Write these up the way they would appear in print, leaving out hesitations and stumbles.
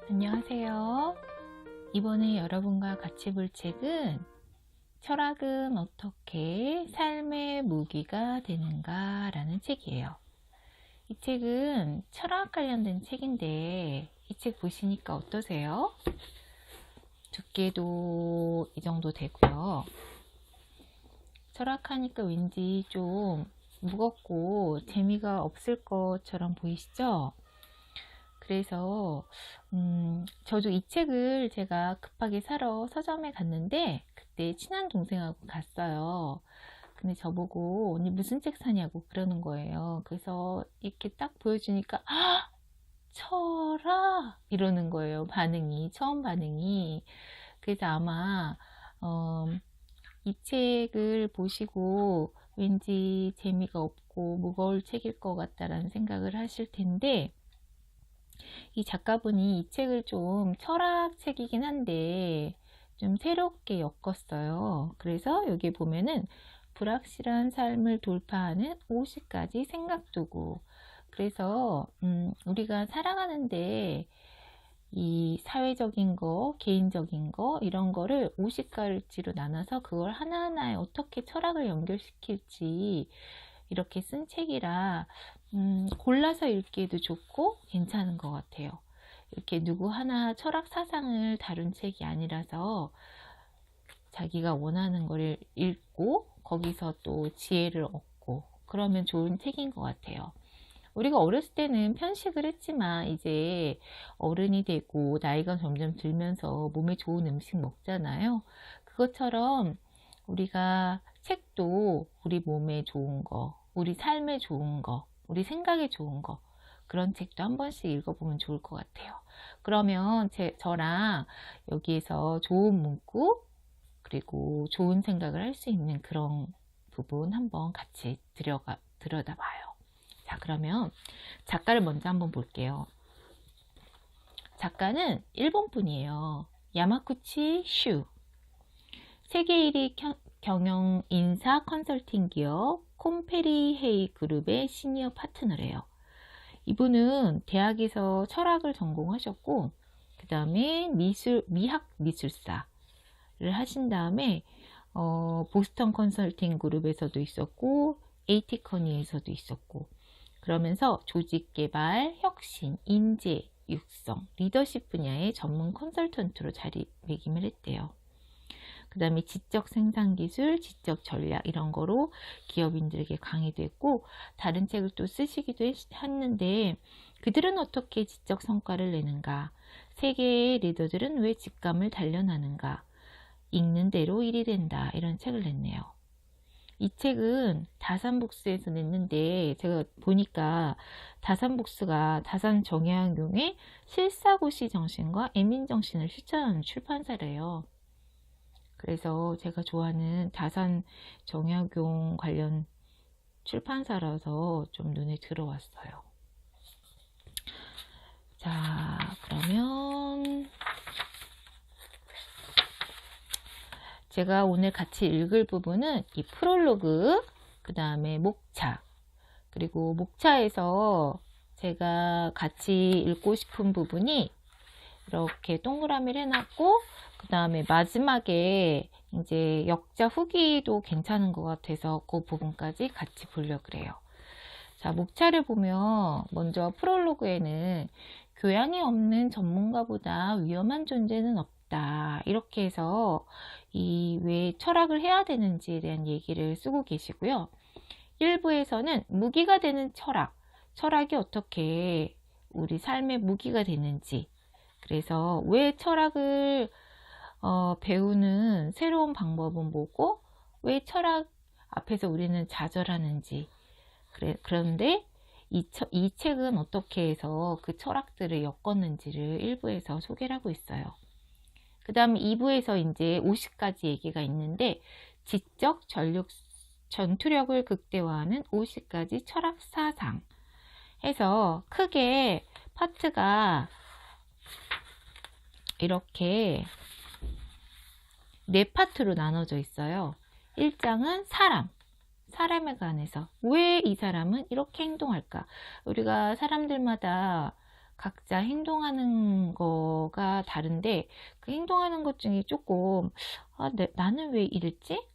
안녕하세요. 이번에 여러분과 같이 볼 책은 철학은 어떻게 삶의 무기가 되는가 라는 책이에요. 이 책은 철학 관련된 책인데 이 책 보시니까 어떠세요? 두께도 이 정도 되고요. 철학하니까 왠지 좀 무겁고 재미가 없을 것처럼 보이시죠? 그래서 저도 이 책을 제가 급하게 사러 서점에 갔는데 그때 친한 동생하고 갔어요. 근데 저보고 언니 무슨 책 사냐고 그러는 거예요. 그래서 이렇게 딱 보여주니까 아, 철아 이러는 거예요. 처음 반응이. 그래서 아마 이 책을 보시고 왠지 재미가 없고 무거울 책일 것 같다라는 생각을 하실 텐데, 이 작가분이 이 책을 좀 철학책이긴 한데 좀 새롭게 엮었어요. 그래서 여기 보면은 불확실한 삶을 돌파하는 50가지 생각도구. 그래서 우리가 살아가는데 이 사회적인 거, 개인적인 거 이런 거를 50가지로 나눠서 그걸 하나하나에 어떻게 철학을 연결시킬지 이렇게 쓴 책이라 골라서 읽기에도 좋고 괜찮은 것 같아요. 이렇게 누구 하나 철학 사상을 다룬 책이 아니라서 자기가 원하는 걸 읽고 거기서 또 지혜를 얻고 그러면 좋은 책인 것 같아요. 우리가 어렸을 때는 편식을 했지만 이제 어른이 되고 나이가 점점 들면서 몸에 좋은 음식 먹잖아요. 그것처럼 우리가 책도 우리 몸에 좋은 거, 우리 삶에 좋은 거, 우리 생각에 좋은 거, 그런 책도 한 번씩 읽어보면 좋을 것 같아요. 그러면 저랑 여기에서 좋은 문구 그리고 좋은 생각을 할 수 있는 그런 부분 한번 같이 들여다봐요. 자, 그러면 작가를 먼저 한번 볼게요. 작가는 일본 분이에요. 야마구치 슈. 세계 1위 경영 인사 컨설팅 기업 콤페리헤이 그룹의 시니어 파트너래요. 이분은 대학에서 철학을 전공하셨고 그 다음에 미학 미술사를 하신 다음에 보스턴 컨설팅 그룹에서도 있었고 에이티커니에서도 있었고, 그러면서 조직 개발, 혁신, 인재, 육성, 리더십 분야의 전문 컨설턴트로 자리매김을 했대요. 그 다음에 지적 생산 기술, 지적 전략 이런 거로 기업인들에게 강의도 했고 다른 책을 또 쓰시기도 했는데, 그들은 어떻게 지적 성과를 내는가, 세계의 리더들은 왜 직감을 단련하는가, 읽는 대로 일이 된다, 이런 책을 냈네요. 이 책은 다산북스에서 냈는데 제가 보니까 다산북스가 다산 정약용의 실사고시 정신과 애민정신을 실천하는 출판사래요. 그래서 제가 좋아하는 다산 정약용 관련 출판사라서 좀 눈에 들어왔어요. 자, 그러면 제가 오늘 같이 읽을 부분은 이 프롤로그, 그 다음에 목차, 그리고 목차에서 제가 같이 읽고 싶은 부분이 이렇게 동그라미를 해놨고, 그 다음에 마지막에 이제 역자 후기도 괜찮은 것 같아서 그 부분까지 같이 보려고 그래요. 자, 목차를 보면 먼저 프롤로그에는 교양이 없는 전문가보다 위험한 존재는 없다, 이렇게 해서 이 왜 철학을 해야 되는지에 대한 얘기를 쓰고 계시고요. 1부에서는 무기가 되는 철학이 어떻게 우리 삶의 무기가 되는지, 그래서 왜 철학을 배우는 새로운 방법은 뭐고 왜 철학 앞에서 우리는 좌절하는지, 그런데 이 책은 어떻게 해서 그 철학들을 엮었는지를 1부에서 소개를 하고 있어요. 그 다음 2부에서 이제 50가지 얘기가 있는데, 지적 전투력을 극대화하는 50가지 철학 사상 해서 크게 파트가 이렇게 4파트로 나눠져 있어요. 1장은 사람에 관해서 왜 이 사람은 이렇게 행동할까, 우리가 사람들마다 각자 행동하는 거가 다른데 그 행동하는 것 중에 조금 나는 왜 이랬지?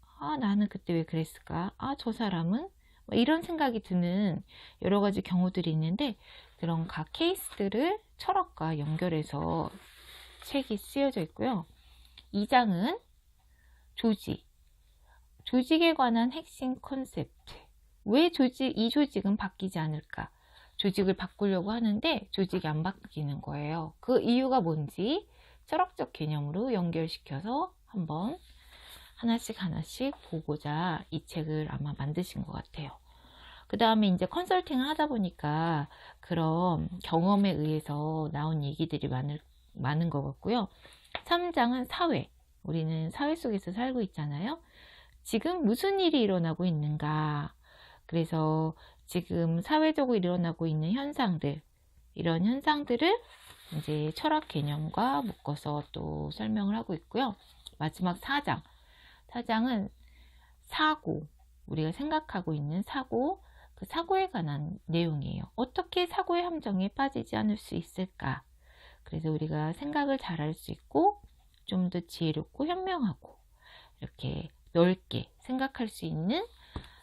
나는 그때 왜 그랬을까? 저 사람은? 뭐 이런 생각이 드는 여러 가지 경우들이 있는데 그런 각 케이스들을 철학과 연결해서 책이 쓰여져 있고요. 2장은 조직, 조직에 관한 핵심 컨셉트. 왜 이 조직은 바뀌지 않을까? 조직을 바꾸려고 하는데 조직이 안 바뀌는 거예요. 그 이유가 뭔지 철학적 개념으로 연결시켜서 한번 하나씩 보고자 이 책을 아마 만드신 것 같아요. 그 다음에 이제 컨설팅을 하다 보니까 그런 경험에 의해서 나온 얘기들이 많은 것 같고요. 3장은 사회. 우리는 사회 속에서 살고 있잖아요. 지금 무슨 일이 일어나고 있는가? 그래서 지금 사회적으로 일어나고 있는 현상들, 이런 현상들을 이제 철학 개념과 묶어서 또 설명을 하고 있고요. 마지막 4장은 사고, 우리가 생각하고 있는 사고, 그 사고에 관한 내용이에요. 어떻게 사고의 함정에 빠지지 않을 수 있을까? 그래서 우리가 생각을 잘할 수 있고 좀 더 지혜롭고 현명하고 이렇게 넓게 생각할 수 있는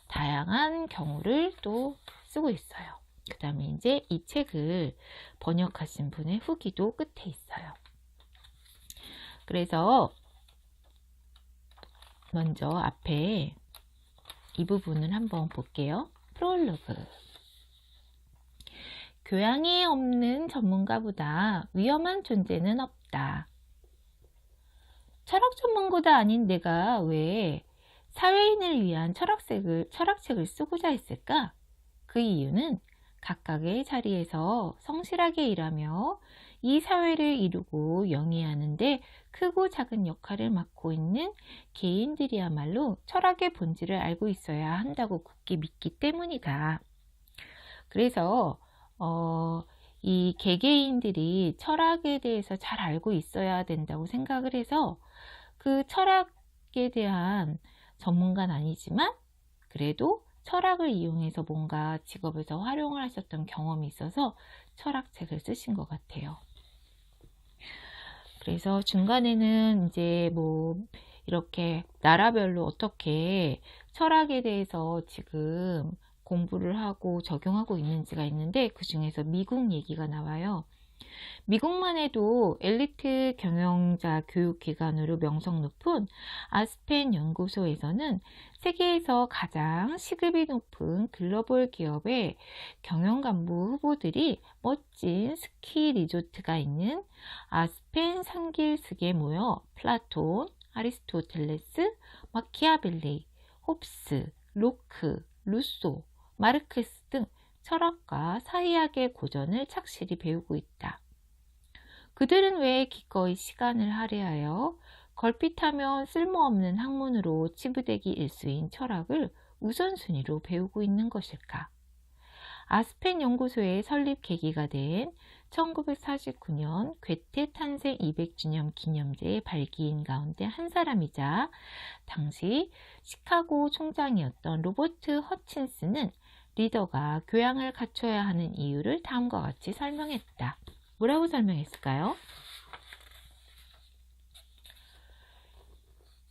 다양한 경우를 또 쓰고 있어요. 그 다음에 이제 이 책을 번역하신 분의 후기도 끝에 있어요. 그래서 먼저 앞에 이 부분을 한번 볼게요. 프롤로그. 교양이 없는 전문가보다 위험한 존재는 없다. 철학 전문가도 아닌 내가 왜 사회인을 위한 철학책을 쓰고자 했을까? 그 이유는 각각의 자리에서 성실하게 일하며 이 사회를 이루고 영위하는데 크고 작은 역할을 맡고 있는 개인들이야말로 철학의 본질을 알고 있어야 한다고 굳게 믿기 때문이다. 그래서 이 개개인들이 철학에 대해서 잘 알고 있어야 된다고 생각을 해서 그 철학에 대한 전문가는 아니지만 그래도 철학을 이용해서 뭔가 직업에서 활용을 하셨던 경험이 있어서 철학책을 쓰신 것 같아요. 그래서 중간에는 이제 뭐 이렇게 나라별로 어떻게 철학에 대해서 지금 공부를 하고 적용하고 있는지가 있는데 그 중에서 미국 얘기가 나와요. 미국만 해도 엘리트 경영자 교육기관으로 명성 높은 아스펜 연구소에서는 세계에서 가장 시급이 높은 글로벌 기업의 경영간부 후보들이 멋진 스키 리조트가 있는 아스펜 산길스에 모여 플라톤, 아리스토텔레스, 마키아벨리, 홉스, 로크, 루소, 마르크스 등 철학과 사회학의 고전을 착실히 배우고 있다. 그들은 왜 기꺼이 시간을 할애하여 걸핏하면 쓸모없는 학문으로 치부되기 일수인 철학을 우선순위로 배우고 있는 것일까? 아스펜 연구소의 설립 계기가 된 1949년 괴테 탄생 200주년 기념제의 발기인 가운데 한 사람이자 당시 시카고 총장이었던 로버트 허친스는 리더가 교양을 갖춰야 하는 이유를 다음과 같이 설명했다. 뭐라고 설명했을까요?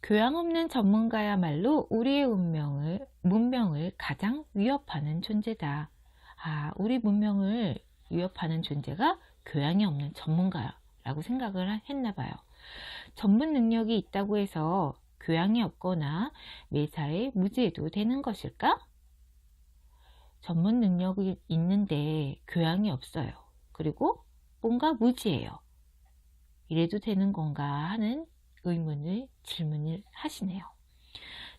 교양 없는 전문가야말로 우리의 문명을 가장 위협하는 존재다. 우리 문명을 위협하는 존재가 교양이 없는 전문가라고 생각을 했나 봐요. 전문 능력이 있다고 해서 교양이 없거나 매사에 무지해도 되는 것일까? 전문 능력이 있는데 교양이 없어요. 그리고 뭔가 무지해요. 이래도 되는 건가 하는 질문을 하시네요.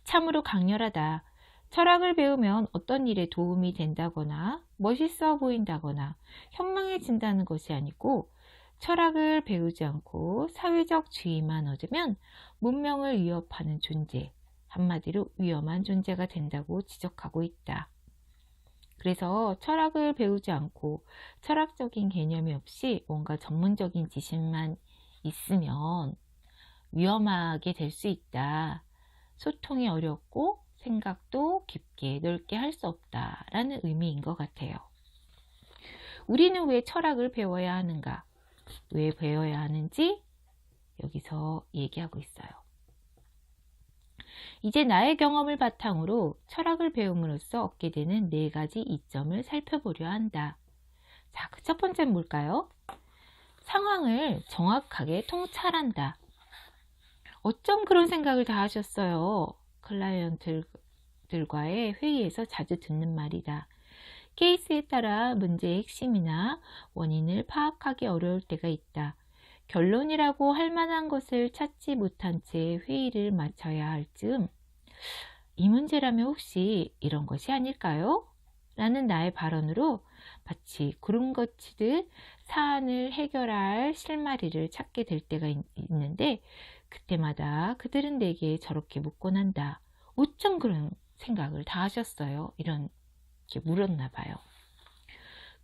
참으로 강렬하다. 철학을 배우면 어떤 일에 도움이 된다거나 멋있어 보인다거나 현명해진다는 것이 아니고 철학을 배우지 않고 사회적 지위만 얻으면 문명을 위협하는 존재, 한마디로 위험한 존재가 된다고 지적하고 있다. 그래서 철학을 배우지 않고 철학적인 개념이 없이 뭔가 전문적인 지식만 있으면 위험하게 될 수 있다. 소통이 어렵고 생각도 깊게 넓게 할 수 없다라는 의미인 것 같아요. 우리는 왜 철학을 배워야 하는가? 왜 배워야 하는지 여기서 얘기하고 있어요. 이제 나의 경험을 바탕으로 철학을 배움으로써 얻게 되는 4가지 이점을 살펴보려 한다. 자, 그 첫 번째는 뭘까요? 상황을 정확하게 통찰한다. 어쩜 그런 생각을 다 하셨어요? 클라이언트들과의 회의에서 자주 듣는 말이다. 케이스에 따라 문제의 핵심이나 원인을 파악하기 어려울 때가 있다. 결론이라고 할 만한 것을 찾지 못한 채 회의를 마쳐야 할 즈음 이 문제라면 혹시 이런 것이 아닐까요? 라는 나의 발언으로 마치 구름 거치듯 사안을 해결할 실마리를 찾게 될 때가 있는데 그때마다 그들은 내게 저렇게 묻곤 한다. 어쩜 그런 생각을 다 하셨어요? 이렇게 물었나 봐요.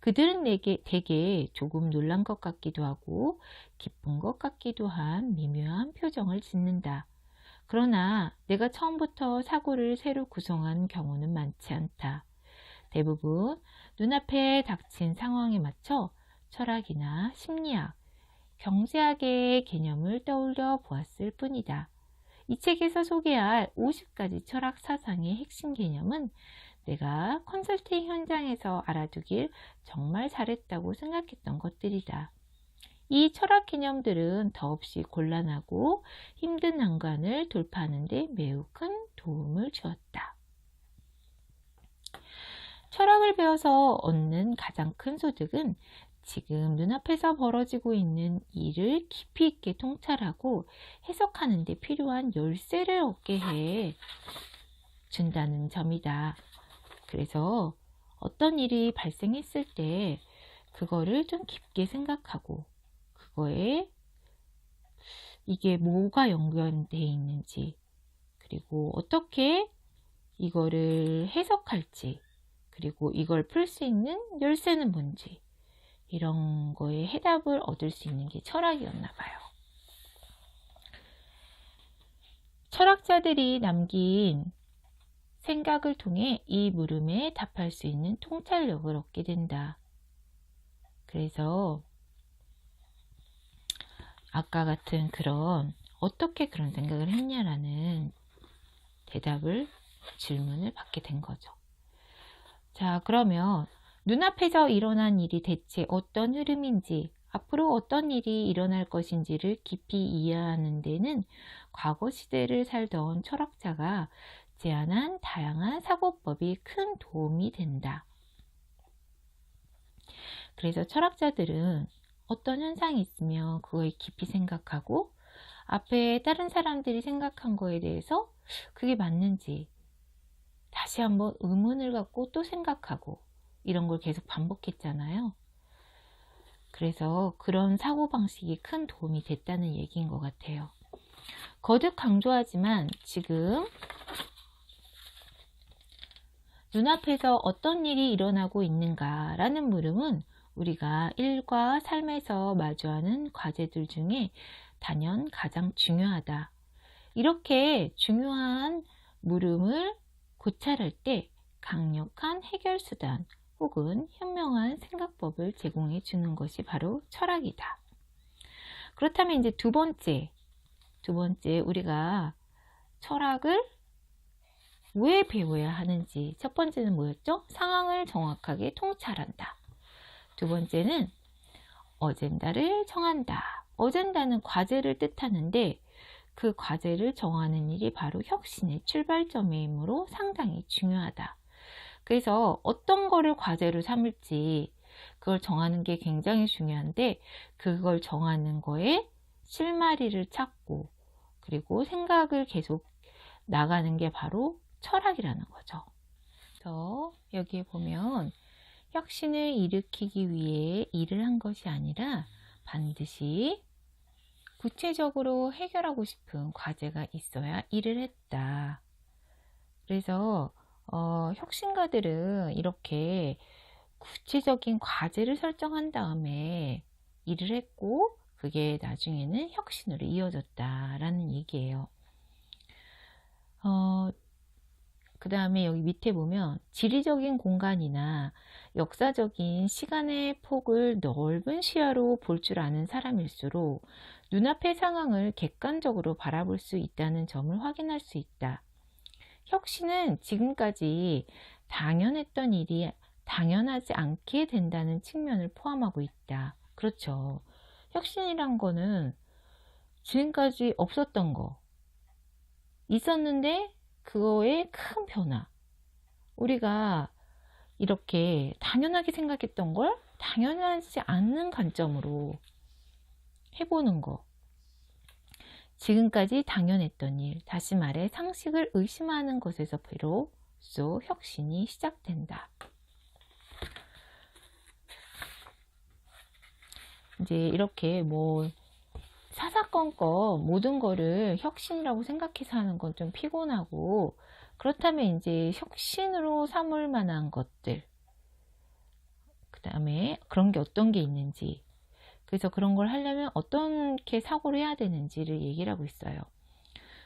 그들은 내게 되게 조금 놀란 것 같기도 하고 기쁜 것 같기도 한 미묘한 표정을 짓는다. 그러나 내가 처음부터 사고를 새로 구성한 경우는 많지 않다. 대부분 눈앞에 닥친 상황에 맞춰 철학이나 심리학, 경제학의 개념을 떠올려 보았을 뿐이다. 이 책에서 소개할 50가지 철학 사상의 핵심 개념은 내가 컨설팅 현장에서 알아두길 정말 잘했다고 생각했던 것들이다. 이 철학 개념들은 더없이 곤란하고 힘든 난관을 돌파하는 데 매우 큰 도움을 주었다. 철학을 배워서 얻는 가장 큰 소득은 지금 눈앞에서 벌어지고 있는 일을 깊이 있게 통찰하고 해석하는 데 필요한 열쇠를 얻게 해 준다는 점이다. 그래서 어떤 일이 발생했을 때 그거를 좀 깊게 생각하고 그거에 이게 뭐가 연관되어 있는지 그리고 어떻게 이거를 해석할지 그리고 이걸 풀 수 있는 열쇠는 뭔지 이런 거에 해답을 얻을 수 있는 게 철학이었나 봐요. 철학자들이 남긴 생각을 통해 이 물음에 답할 수 있는 통찰력을 얻게 된다. 그래서 아까 같은 그런 어떻게 그런 생각을 했냐라는 질문을 받게 된 거죠. 자, 그러면 눈앞에서 일어난 일이 대체 어떤 흐름인지 앞으로 어떤 일이 일어날 것인지를 깊이 이해하는 데는 과거 시대를 살던 철학자가 제안한 다양한 사고법이 큰 도움이 된다. 그래서 철학자들은 어떤 현상이 있으면 그거에 깊이 생각하고 앞에 다른 사람들이 생각한 거에 대해서 그게 맞는지 다시 한번 의문을 갖고 또 생각하고 이런 걸 계속 반복했잖아요. 그래서 그런 사고방식이 큰 도움이 됐다는 얘기인 것 같아요. 거듭 강조하지만 지금 눈앞에서 어떤 일이 일어나고 있는가라는 물음은 우리가 일과 삶에서 마주하는 과제들 중에 단연 가장 중요하다. 이렇게 중요한 물음을 고찰할 때 강력한 해결수단 혹은 현명한 생각법을 제공해 주는 것이 바로 철학이다. 그렇다면 이제 두 번째 우리가 철학을 왜 배워야 하는지. 첫 번째는 뭐였죠? 상황을 정확하게 통찰한다. 두 번째는 어젠다를 정한다. 어젠다는 과제를 뜻하는데 그 과제를 정하는 일이 바로 혁신의 출발점이므로 상당히 중요하다. 그래서 어떤 거를 과제로 삼을지 그걸 정하는 게 굉장히 중요한데 그걸 정하는 거에 실마리를 찾고 그리고 생각을 계속 나가는 게 바로 철학이라는 거죠. 그래서 여기에 보면 혁신을 일으키기 위해 일을 한 것이 아니라 반드시 구체적으로 해결하고 싶은 과제가 있어야 일을 했다. 그래서 혁신가들은 이렇게 구체적인 과제를 설정한 다음에 일을 했고 그게 나중에는 혁신으로 이어졌다라는 얘기예요. 그 다음에 여기 밑에 보면 지리적인 공간이나 역사적인 시간의 폭을 넓은 시야로 볼 줄 아는 사람일수록 눈앞의 상황을 객관적으로 바라볼 수 있다는 점을 확인할 수 있다. 혁신은 지금까지 당연했던 일이 당연하지 않게 된다는 측면을 포함하고 있다. 그렇죠. 혁신이란 거는 지금까지 없었던 거, 있었는데 그거의 큰 변화. 우리가 이렇게 당연하게 생각했던 걸 당연하지 않는 관점으로 해보는 거. 지금까지 당연했던 일, 다시 말해 상식을 의심하는 것에서 비로소 혁신이 시작된다. 이제 이렇게 뭐 사사건건 모든 거를 혁신이라고 생각해서 하는 건 좀 피곤하고, 그렇다면 이제 혁신으로 삼을 만한 것들, 그 다음에 그런 게 어떤 게 있는지, 그래서 그런 걸 하려면 어떻게 사고를 해야 되는지를 얘기를 하고 있어요.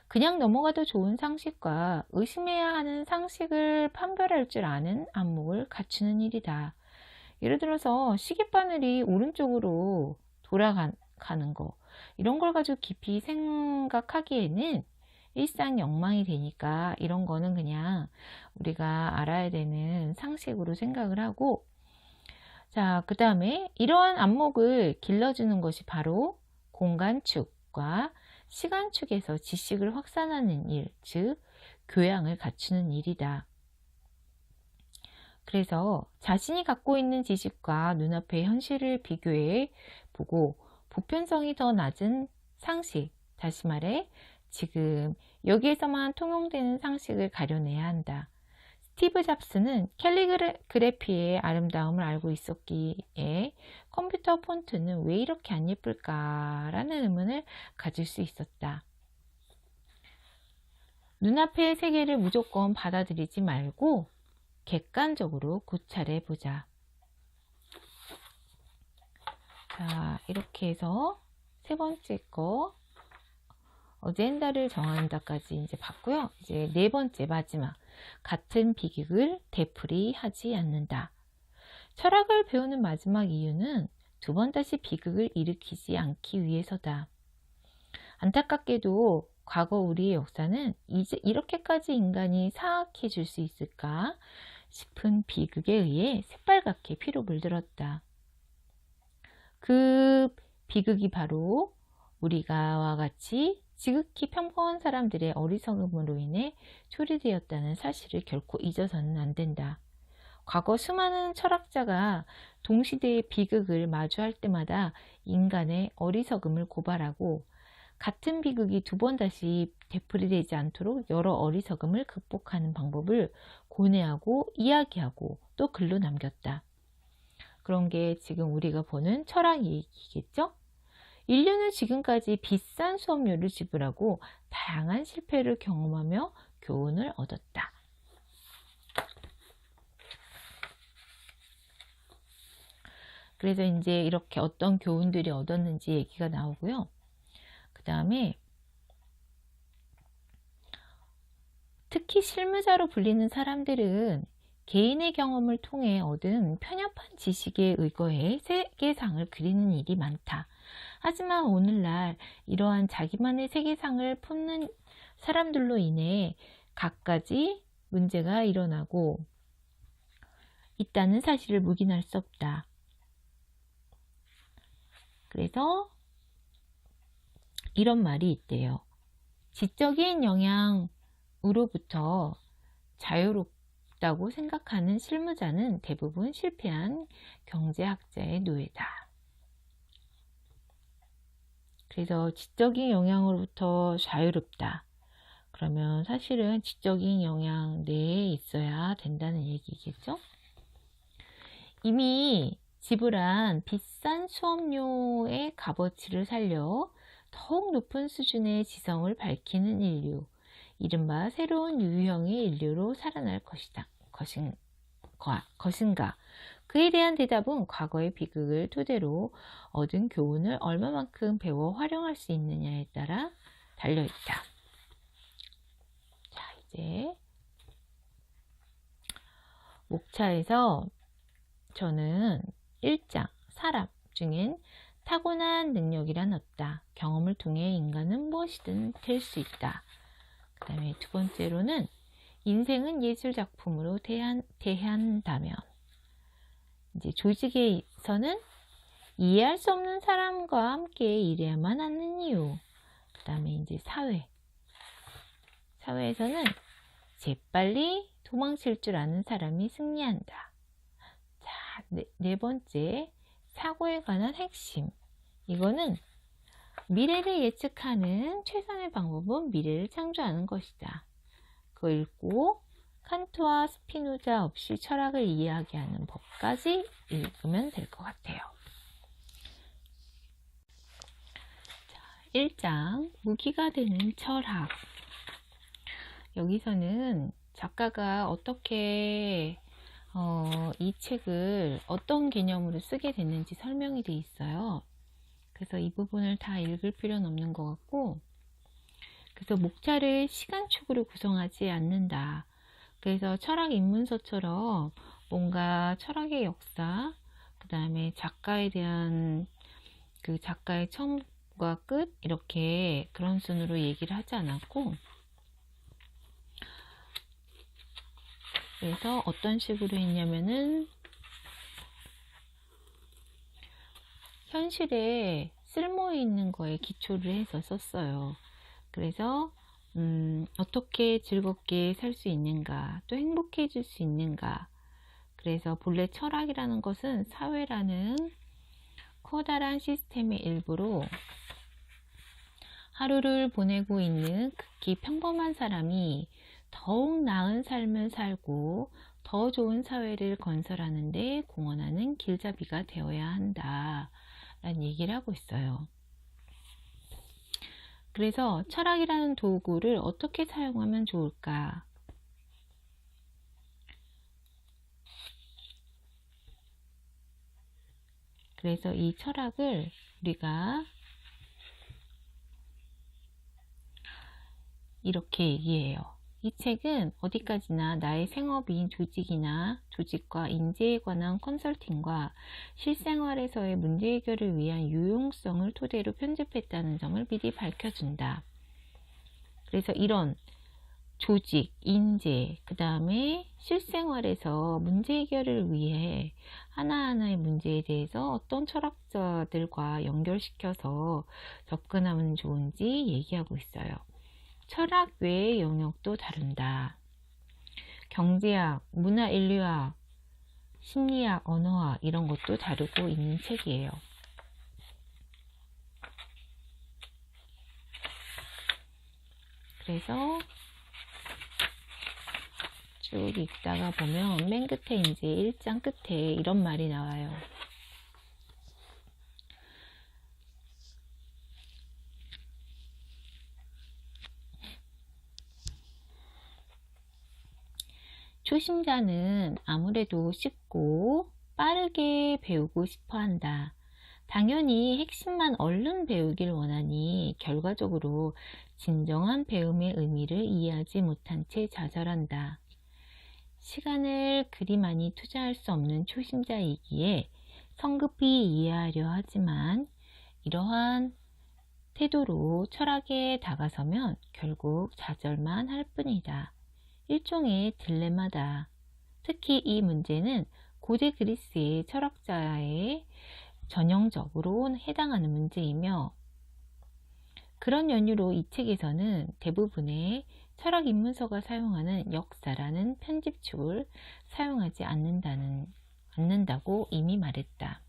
그냥 넘어가도 좋은 상식과 의심해야 하는 상식을 판별할 줄 아는 안목을 갖추는 일이다. 예를 들어서 시계바늘이 오른쪽으로 돌아가는 거, 이런 걸 가지고 깊이 생각하기에는 일상 영망이 되니까 이런 거는 그냥 우리가 알아야 되는 상식으로 생각을 하고, 자, 그 다음에 이러한 안목을 길러주는 것이 바로 공간축과 시간축에서 지식을 확산하는 일, 즉 교양을 갖추는 일이다. 그래서 자신이 갖고 있는 지식과 눈앞의 현실을 비교해 보고 보편성이 더 낮은 상식, 다시 말해 지금 여기에서만 통용되는 상식을 가려내야 한다. 스티브 잡스는 캘리그래피의 아름다움을 알고 있었기에 컴퓨터 폰트는 왜 이렇게 안 예쁠까라는 의문을 가질 수 있었다. 눈앞의 세계를 무조건 받아들이지 말고 객관적으로 고찰해 보자. 자, 이렇게 해서 세 번째 거 어젠다를 정한다까지 이제 봤고요. 이제 네 번째 마지막, 같은 비극을 되풀이하지 않는다. 철학을 배우는 마지막 이유는 두 번 다시 비극을 일으키지 않기 위해서다. 안타깝게도 과거 우리의 역사는 이제 이렇게까지 인간이 사악해질 수 있을까 싶은 비극에 의해 새빨갛게 피로 물들었다. 그 비극이 바로 우리가와 같이 지극히 평범한 사람들의 어리석음으로 인해 초래되었다는 사실을 결코 잊어서는 안 된다. 과거 수많은 철학자가 동시대의 비극을 마주할 때마다 인간의 어리석음을 고발하고 같은 비극이 두 번 다시 되풀이되지 않도록 여러 어리석음을 극복하는 방법을 고뇌하고 이야기하고 또 글로 남겼다. 그런 게 지금 우리가 보는 철학 얘기겠죠? 인류는 지금까지 비싼 수업료를 지불하고 다양한 실패를 경험하며 교훈을 얻었다. 그래서 이제 이렇게 어떤 교훈들이 얻었는지 얘기가 나오고요. 그 다음에 특히 실무자로 불리는 사람들은 개인의 경험을 통해 얻은 편협한 지식에 의거해 세계상을 그리는 일이 많다. 하지만 오늘날 이러한 자기만의 세계상을 품는 사람들로 인해 갖가지 문제가 일어나고 있다는 사실을 묵인할 수 없다. 그래서 이런 말이 있대요. 지적인 영향으로부터 자유롭다고 생각하는 실무자는 대부분 실패한 경제학자의 노예다. 그래서 지적인 영향으로부터 자유롭다. 그러면 사실은 지적인 영향 내에 있어야 된다는 얘기겠죠? 이미 지불한 비싼 수업료의 값어치를 살려 더욱 높은 수준의 지성을 밝히는 인류, 이른바 새로운 유형의 인류로 살아날 것인가? 그에 대한 대답은 과거의 비극을 토대로 얻은 교훈을 얼마만큼 배워 활용할 수 있느냐에 따라 달려있다. 자, 이제 목차에서 저는 1장 사람 중엔 타고난 능력이란 없다. 경험을 통해 인간은 무엇이든 될 수 있다. 그 다음에 두 번째로는 인생은 예술 작품으로 대한다면, 이제 조직에서는 이해할 수 없는 사람과 함께 일해야만 하는 이유. 그 다음에 이제 사회에서는 재빨리 도망칠 줄 아는 사람이 승리한다. 자, 네 번째, 사고에 관한 핵심. 이거는 미래를 예측하는 최선의 방법은 미래를 창조하는 것이다. 그거 읽고 칸트와 스피노자 없이 철학을 이야기하는 법까지 읽으면 될 것 같아요. 자, 1장 무기가 되는 철학. 여기서는 작가가 어떻게 이 책을 어떤 개념으로 쓰게 됐는지 설명이 되어 있어요. 그래서 이 부분을 다 읽을 필요는 없는 것 같고, 그래서 목차를 시간축으로 구성하지 않는다. 그래서 철학 입문서처럼 뭔가 철학의 역사, 그 다음에 작가에 대한 그 작가의 처음과 끝 이렇게 그런 순으로 얘기를 하지 않았고, 그래서 어떤 식으로 했냐면은 현실에 쓸모 있는 거에 기초를 해서 썼어요. 그래서 어떻게 즐겁게 살 수 있는가, 또 행복해질 수 있는가. 그래서 본래 철학이라는 것은 사회라는 커다란 시스템의 일부로 하루를 보내고 있는 극히 평범한 사람이 더욱 나은 삶을 살고 더 좋은 사회를 건설하는 데 공헌하는 길잡이가 되어야 한다 라는 얘기를 하고 있어요. 그래서 철학이라는 도구를 어떻게 사용하면 좋을까? 그래서 이 철학을 우리가 이렇게 얘기해요. 이 책은 어디까지나 나의 생업인 조직과 인재에 관한 컨설팅과 실생활에서의 문제 해결을 위한 유용성을 토대로 편집했다는 점을 미리 밝혀준다. 그래서 이런 조직, 인재, 그 다음에 실생활에서 문제 해결을 위해 하나하나의 문제에 대해서 어떤 철학자들과 연결시켜서 접근하면 좋은지 얘기하고 있어요. 철학 외의 영역도 다룬다. 경제학, 문화인류학, 심리학, 언어학 이런 것도 다루고 있는 책이에요. 그래서 쭉 읽다가 보면 맨 끝에 이제 1장 끝에 이런 말이 나와요. 초심자는 아무래도 쉽고 빠르게 배우고 싶어 한다. 당연히 핵심만 얼른 배우길 원하니 결과적으로 진정한 배움의 의미를 이해하지 못한 채 좌절한다. 시간을 그리 많이 투자할 수 없는 초심자이기에 성급히 이해하려 하지만 이러한 태도로 철학에 다가서면 결국 좌절만 할 뿐이다. 일종의 딜레마다. 특히 이 문제는 고대 그리스의 철학자에 전형적으로 해당하는 문제이며, 그런 연유로 이 책에서는 대부분의 철학 입문서가 사용하는 역사라는 편집축을 사용하지 않는다고 이미 말했다.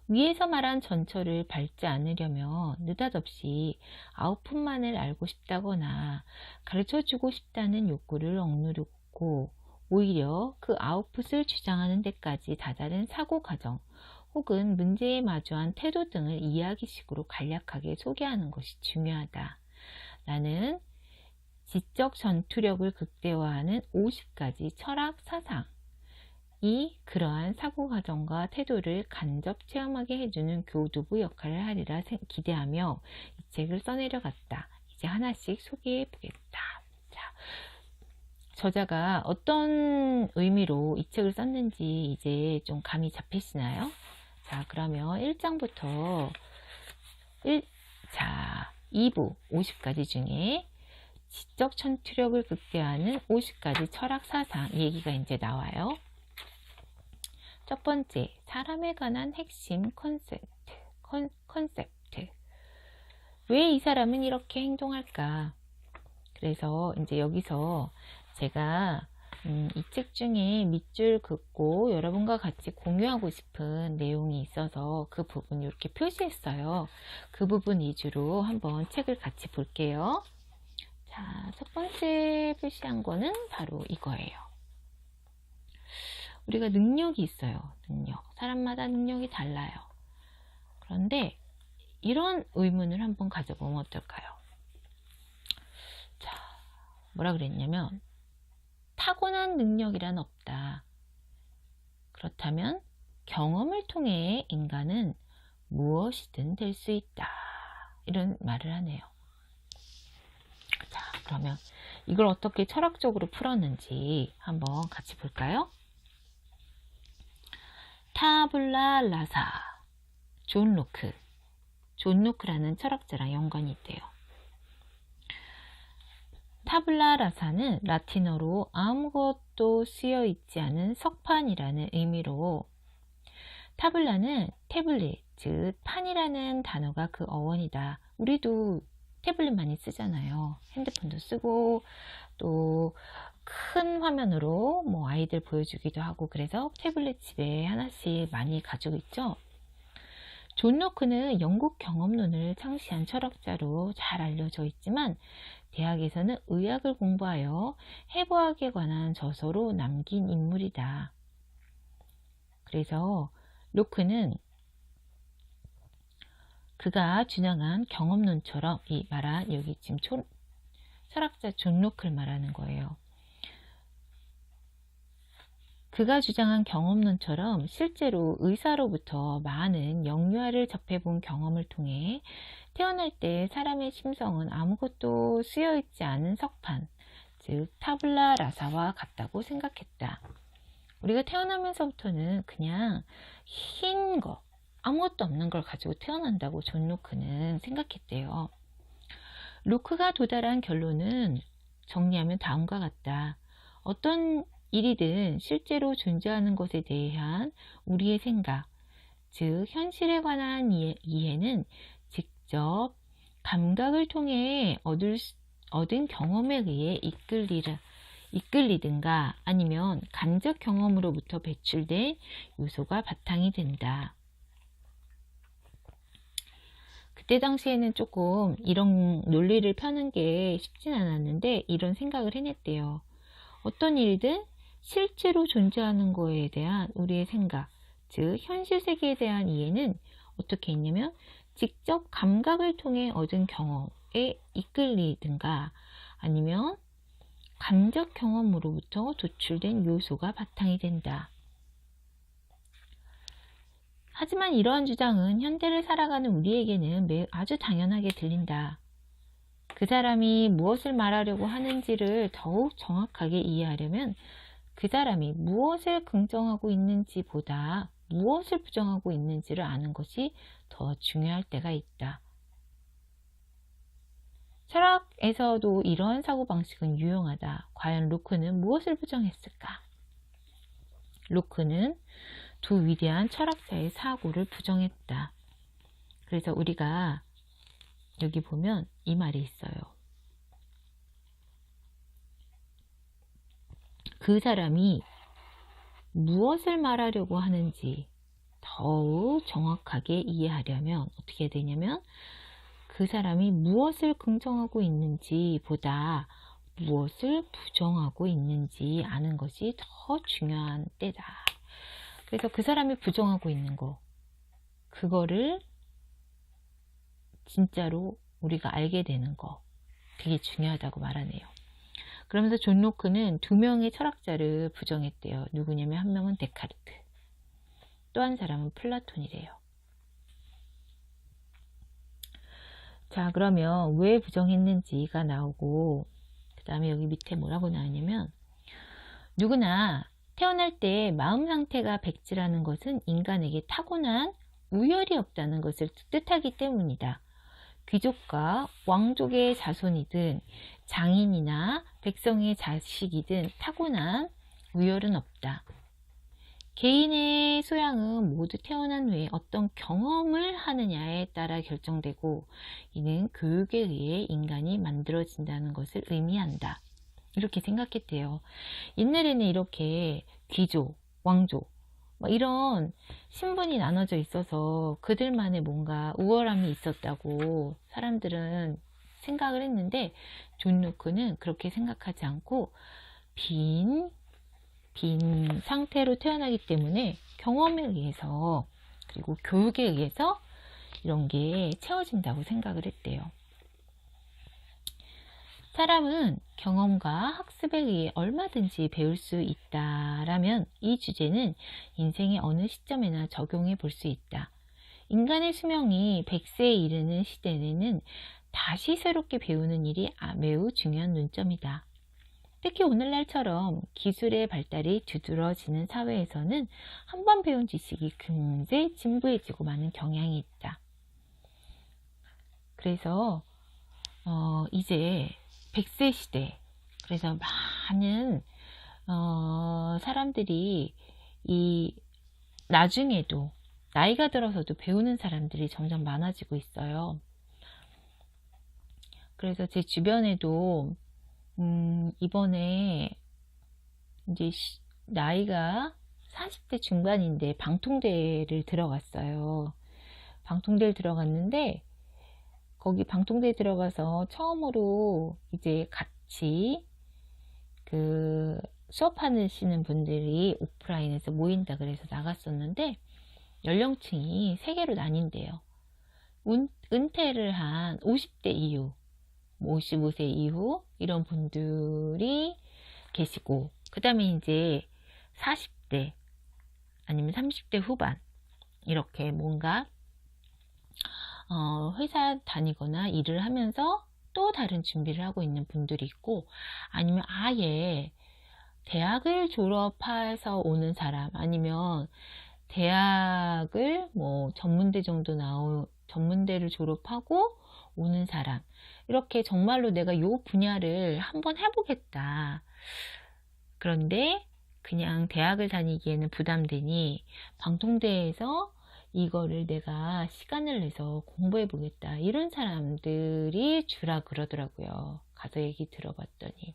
위에서 말한 전철을 밟지 않으려면 느닷없이 아웃풋만을 알고 싶다거나 가르쳐주고 싶다는 욕구를 억누르고 오히려 그 아웃풋을 주장하는 데까지 다다른 사고 과정 혹은 문제에 마주한 태도 등을 이야기식으로 간략하게 소개하는 것이 중요하다. 나는 지적 전투력을 극대화하는 50가지 철학 사상 이 그러한 사고 과정과 태도를 간접 체험하게 해주는 교두부 역할을 하리라 기대하며 이 책을 써내려갔다. 이제 하나씩 소개해 보겠다. 자, 저자가 어떤 의미로 이 책을 썼는지 이제 좀 감이 잡히시나요? 자, 그러면 1장부터 2부 50가지 중에 지적 천투력을 극대화하는 50가지 철학 사상 얘기가 이제 나와요. 첫 번째, 사람에 관한 핵심 컨셉트. 왜 이 사람은 이렇게 행동할까? 그래서 이제 여기서 제가 이 책 중에 밑줄 긋고 여러분과 같이 공유하고 싶은 내용이 있어서 그 부분 이렇게 표시했어요. 그 부분 위주로 한번 책을 같이 볼게요. 자, 첫 번째 표시한 거는 바로 이거예요. 우리가 능력이 있어요. 사람마다 능력이 달라요. 그런데 이런 의문을 한번 가져보면 어떨까요? 자, 뭐라 그랬냐면 타고난 능력이란 없다. 그렇다면 경험을 통해 인간은 무엇이든 될 수 있다. 이런 말을 하네요. 자, 그러면 이걸 어떻게 철학적으로 풀었는지 한번 같이 볼까요? 타블라 라사, 존 로크라는 철학자랑 연관이 있대요. 타블라 라사는 라틴어로 아무것도 쓰여 있지 않은 석판이라는 의미로, 타블라는 태블릿, 즉 판이라는 단어가 그 어원이다. 우리도 태블릿 많이 쓰잖아요. 핸드폰도 쓰고 또 큰 화면으로 뭐 아이들 보여주기도 하고, 그래서 태블릿 집에 하나씩 많이 가지고 있죠. 존 로크는 영국 경험론을 창시한 철학자로 잘 알려져 있지만 대학에서는 의학을 공부하여 해부학에 관한 저서로 남긴 인물이다. 그래서 로크는 그가 주장한 경험론처럼, 이 말한 여기 지금 철학자 존 로크를 말하는 거예요. 그가 주장한 경험론처럼 실제로 의사로부터 많은 영유아를 접해본 경험을 통해 태어날 때 사람의 심성은 아무것도 쓰여있지 않은 석판, 즉 타블라 라사와 같다고 생각했다. 우리가 태어나면서부터는 그냥 흰 거, 아무것도 없는 걸 가지고 태어난다고 존 로크는 생각했대요. 로크가 도달한 결론은 정리하면 다음과 같다. 어떤 일이든 실제로 존재하는 것에 대한 우리의 생각, 즉 현실에 관한 이해는 직접 감각을 통해 얻은 경험에 의해 이끌리든가 아니면 간접 경험으로부터 배출된 요소가 바탕이 된다. 그때 당시에는 조금 이런 논리를 펴는 게 쉽진 않았는데 이런 생각을 해냈대요. 어떤 일이든 실제로 존재하는 거에 대한 우리의 생각, 즉 현실 세계에 대한 이해는 어떻게 있냐면 직접 감각을 통해 얻은 경험에 이끌리든가 아니면 간접 경험으로부터 도출된 요소가 바탕이 된다. 하지만 이러한 주장은 현대를 살아가는 우리에게는 아주 당연하게 들린다. 그 사람이 무엇을 말하려고 하는지를 더욱 정확하게 이해하려면 그 사람이 무엇을 긍정하고 있는지보다 무엇을 부정하고 있는지를 아는 것이 더 중요할 때가 있다. 철학에서도 이러한 사고방식은 유용하다. 과연 로크는 무엇을 부정했을까? 로크는 두 위대한 철학자의 사고를 부정했다. 그래서 우리가 여기 보면 이 말이 있어요. 그 사람이 무엇을 말하려고 하는지 더욱 정확하게 이해하려면 어떻게 해야 되냐면 그 사람이 무엇을 긍정하고 있는지 보다 무엇을 부정하고 있는지 아는 것이 더 중요한 때다. 그래서 그 사람이 부정하고 있는 거, 그거를 진짜로 우리가 알게 되는 거, 되게 중요하다고 말하네요. 그러면서 존 로크는 두 명의 철학자를 부정했대요. 누구냐면 한 명은 데카르트, 또 한 사람은 플라톤이래요. 자, 그러면 왜 부정했는지가 나오고 그 다음에 여기 밑에 뭐라고 나오냐면 누구나 태어날 때 마음 상태가 백지라는 것은 인간에게 타고난 우열이 없다는 것을 뜻하기 때문이다. 귀족과 왕족의 자손이든 장인이나 백성의 자식이든 타고난 우열은 없다. 개인의 소양은 모두 태어난 후에 어떤 경험을 하느냐에 따라 결정되고 이는 교육에 의해 인간이 만들어진다는 것을 의미한다. 이렇게 생각했대요. 옛날에는 이렇게 귀족, 왕족 이런 신분이 나눠져 있어서 그들만의 뭔가 우월함이 있었다고 사람들은 생각을 했는데 존 로크는 그렇게 생각하지 않고 빈 상태로 태어나기 때문에 경험에 의해서 그리고 교육에 의해서 이런 게 채워진다고 생각을 했대요. 사람은 경험과 학습에 의해 얼마든지 배울 수 있다라면 이 주제는 인생의 어느 시점에나 적용해 볼 수 있다. 인간의 수명이 100세에 이르는 시대에는 다시 새롭게 배우는 일이 매우 중요한 논점이다. 특히 오늘날처럼 기술의 발달이 두드러지는 사회에서는 한 번 배운 지식이 금세 진부해지고 많은 경향이 있다. 그래서 이제 100세 시대, 그래서 많은 사람들이 나중에도 나이가 들어서도 배우는 사람들이 점점 많아지고 있어요. 그래서 제 주변에도 이번에 이제 나이가 40대 중반인데 방통대를 들어갔어요. 방통대를 들어갔는데 거기 방통대에 들어가서 처음으로 이제 같이 그 수업하시는 분들이 오프라인에서 모인다 그래서 나갔었는데 연령층이 3개로 나뉜대요. 은퇴를 한 50대 이후, 55세 이후 이런 분들이 계시고 그 다음에 이제 40대 아니면 30대 후반 이렇게 뭔가 회사 다니거나 일을 하면서 또 다른 준비를 하고 있는 분들이 있고 아니면 아예 대학을 졸업해서 오는 사람 아니면 대학을 뭐 전문대 정도 전문대를 졸업하고 오는 사람 이렇게 정말로 내가 요 분야를 한번 해보겠다. 그런데 그냥 대학을 다니기에는 부담되니 방통대에서 이거를 내가 시간을 내서 공부해 보겠다. 이런 사람들이 주라 그러더라고요. 가서 얘기 들어봤더니.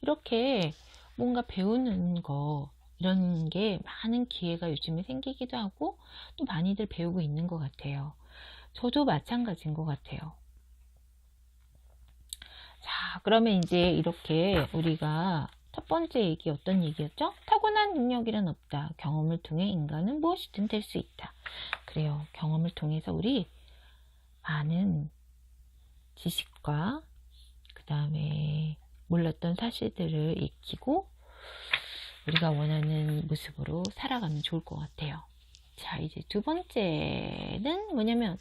이렇게 뭔가 배우는 거 이런 게 많은 기회가 요즘에 생기기도 하고 또 많이들 배우고 있는 것 같아요. 저도 마찬가지인 것 같아요. 자, 그러면 이제 이렇게 우리가 첫 번째 얘기 어떤 얘기였죠? 타고난 능력이란 없다. 경험을 통해 인간은 무엇이든 될 수 있다. 그래요. 경험을 통해서 우리 많은 지식과 그 다음에 몰랐던 사실들을 익히고 우리가 원하는 모습으로 살아가면 좋을 것 같아요. 자, 이제 두 번째는 뭐냐면